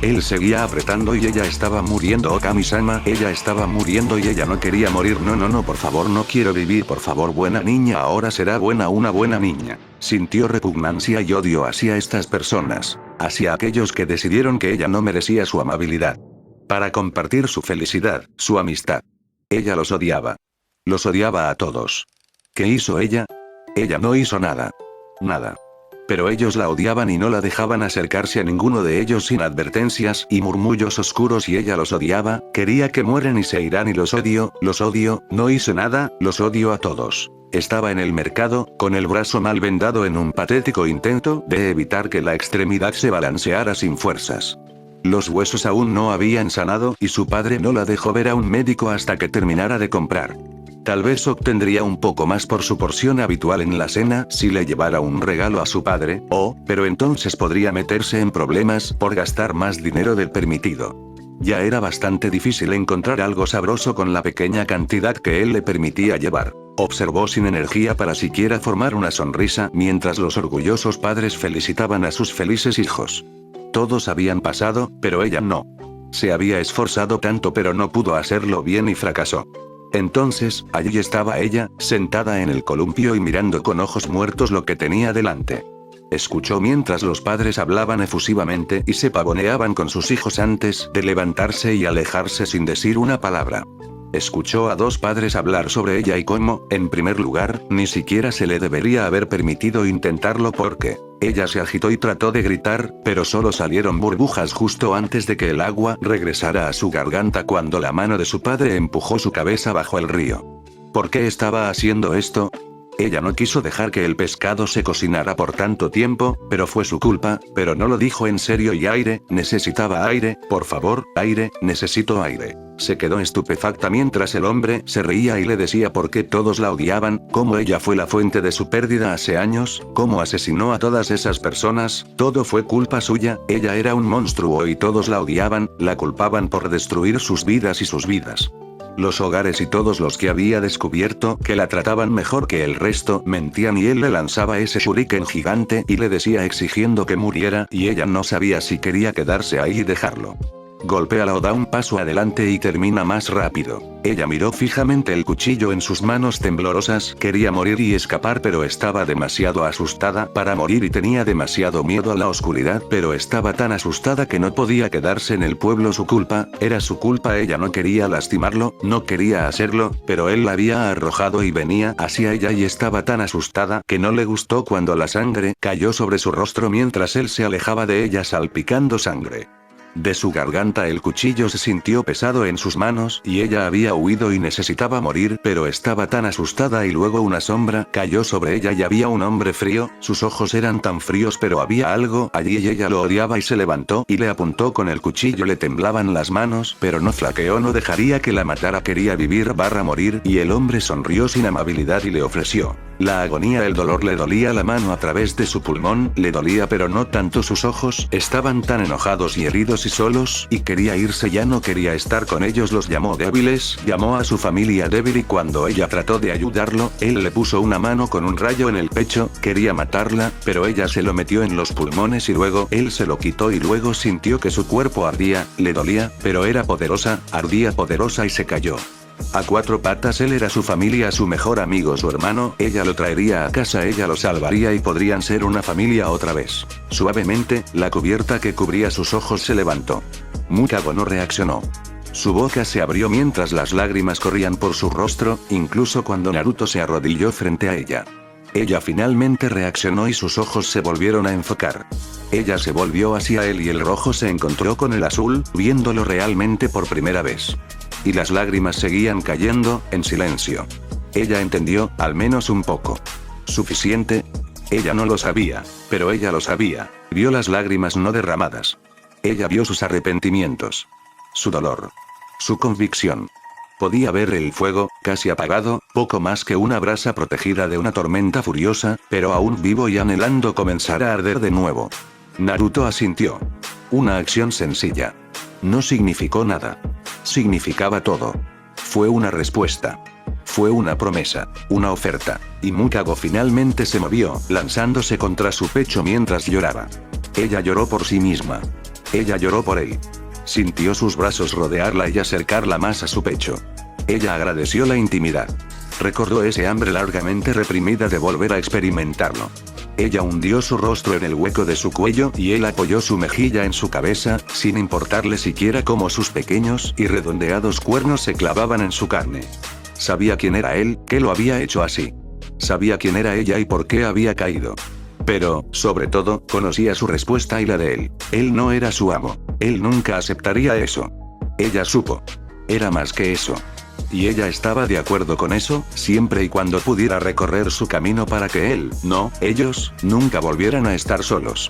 Speaker 2: Él seguía apretando y ella estaba muriendo. Okami-sama, ella estaba muriendo y ella no quería morir. No, por favor, no quiero vivir. Por favor, buena niña, ahora será buena, una buena niña. Sintió repugnancia y odio hacia estas personas, hacia aquellos que decidieron que ella no merecía su amabilidad. Para compartir su felicidad, su amistad. Ella los odiaba. Los odiaba a todos. ¿Qué hizo ella? Ella no hizo nada. Nada. Pero ellos la odiaban y no la dejaban acercarse a ninguno de ellos sin advertencias y murmullos oscuros y ella los odiaba, quería que mueren y se irán y los odio, no hice nada, los odio a todos. Estaba en el mercado, con el brazo mal vendado en un patético intento de evitar que la extremidad se balanceara sin fuerzas. Los huesos aún no habían sanado y su padre no la dejó ver a un médico hasta que terminara de comprar. Tal vez obtendría un poco más por su porción habitual en la cena si le llevara un regalo a su padre, pero entonces podría meterse en problemas por gastar más dinero del permitido. Ya era bastante difícil encontrar algo sabroso con la pequeña cantidad que él le permitía llevar. Observó sin energía para siquiera formar una sonrisa mientras los orgullosos padres felicitaban a sus felices hijos. Todos habían pasado, pero ella no. Se había esforzado tanto pero no pudo hacerlo bien y fracasó. Entonces, allí estaba ella, sentada en el columpio y mirando con ojos muertos lo que tenía delante. Escuchó mientras los padres hablaban efusivamente y se pavoneaban con sus hijos antes de levantarse y alejarse sin decir una palabra. Escuchó a dos padres hablar sobre ella y cómo, en primer lugar, ni siquiera se le debería haber permitido intentarlo porque ella se agitó y trató de gritar, pero solo salieron burbujas justo antes de que el agua regresara a su garganta cuando la mano de su padre empujó su cabeza bajo el río. ¿Por qué estaba haciendo esto? Ella no quiso dejar que el pescado se cocinara por tanto tiempo, pero fue su culpa, pero no lo dijo en serio y aire, necesitaba aire, por favor, aire, necesito aire. Se quedó estupefacta mientras el hombre se reía y le decía por qué todos la odiaban, cómo ella fue la fuente de su pérdida hace años, cómo asesinó a todas esas personas, todo fue culpa suya, ella era un monstruo y todos la odiaban, la culpaban por destruir sus vidas y sus vidas. Los hogares y todos los que había descubierto que la trataban mejor que el resto mentían y él le lanzaba ese shuriken gigante y le decía exigiendo que muriera y ella no sabía si quería quedarse ahí y dejarlo. Golpéala o da un paso adelante y termina más rápido. Ella miró fijamente el cuchillo en sus manos temblorosas, quería morir y escapar pero estaba demasiado asustada para morir y tenía demasiado miedo a la oscuridad pero estaba tan asustada que no podía quedarse en el pueblo. Su culpa, era su culpa, ella no quería lastimarlo, no quería hacerlo, pero él la había arrojado y venía hacia ella y estaba tan asustada que no le gustó cuando la sangre cayó sobre su rostro mientras él se alejaba de ella salpicando sangre. De su garganta el cuchillo se sintió pesado en sus manos y ella había huido y necesitaba morir, pero estaba tan asustada y luego una sombra cayó sobre ella y había un hombre frío, sus ojos eran tan fríos pero había algo allí y ella lo odiaba y se levantó y le apuntó con el cuchillo, le temblaban las manos, pero no flaqueó, no dejaría que la matara, quería vivir barra morir y el hombre sonrió sin amabilidad y le ofreció. La agonía, el dolor, le dolía la mano a través de su pulmón, le dolía pero no tanto sus ojos, estaban tan enojados y heridos y solos, y quería irse, ya no quería estar con ellos, los llamó débiles, llamó a su familia débil y cuando ella trató de ayudarlo, él le puso una mano con un rayo en el pecho, quería matarla, pero ella se lo metió en los pulmones y luego él se lo quitó y luego sintió que su cuerpo ardía, le dolía, pero era poderosa, ardía poderosa y se cayó. A cuatro patas, él era su familia, su mejor amigo, su hermano, ella lo traería a casa, ella lo salvaría y podrían ser una familia otra vez. Suavemente, la cubierta que cubría sus ojos se levantó. Mukako no reaccionó. Su boca se abrió mientras las lágrimas corrían por su rostro, incluso cuando Naruto se arrodilló frente a ella. Ella finalmente reaccionó y sus ojos se volvieron a enfocar. Ella se volvió hacia él y el rojo se encontró con el azul, viéndolo realmente por primera vez. Y las lágrimas seguían cayendo, en silencio. Ella entendió, al menos un poco. ¿Suficiente? Ella no lo sabía, pero ella lo sabía. Vio las lágrimas no derramadas. Ella vio sus arrepentimientos. Su dolor. Su convicción. Podía ver el fuego, casi apagado, poco más que una brasa protegida de una tormenta furiosa, pero aún vivo y anhelando comenzar a arder de nuevo. Naruto asintió. Una acción sencilla. No significó nada. Significaba todo. Fue una respuesta. Fue una promesa, una oferta. Y Mukako finalmente se movió, lanzándose contra su pecho mientras lloraba. Ella lloró por sí misma. Ella lloró por él. Sintió sus brazos rodearla y acercarla más a su pecho. Ella agradeció la intimidad. Recordó ese hambre largamente reprimida de volver a experimentarlo. Ella hundió su rostro en el hueco de su cuello y él apoyó su mejilla en su cabeza, sin importarle siquiera cómo sus pequeños y redondeados cuernos se clavaban en su carne. Sabía quién era él, qué lo había hecho así. Sabía quién era ella y por qué había caído. Pero, sobre todo, conocía su respuesta y la de él. Él no era su amo. Él nunca aceptaría eso. Ella supo. Era más que eso. Y ella estaba de acuerdo con eso, siempre y cuando pudiera recorrer su camino para que él, no, ellos, nunca volvieran a estar solos.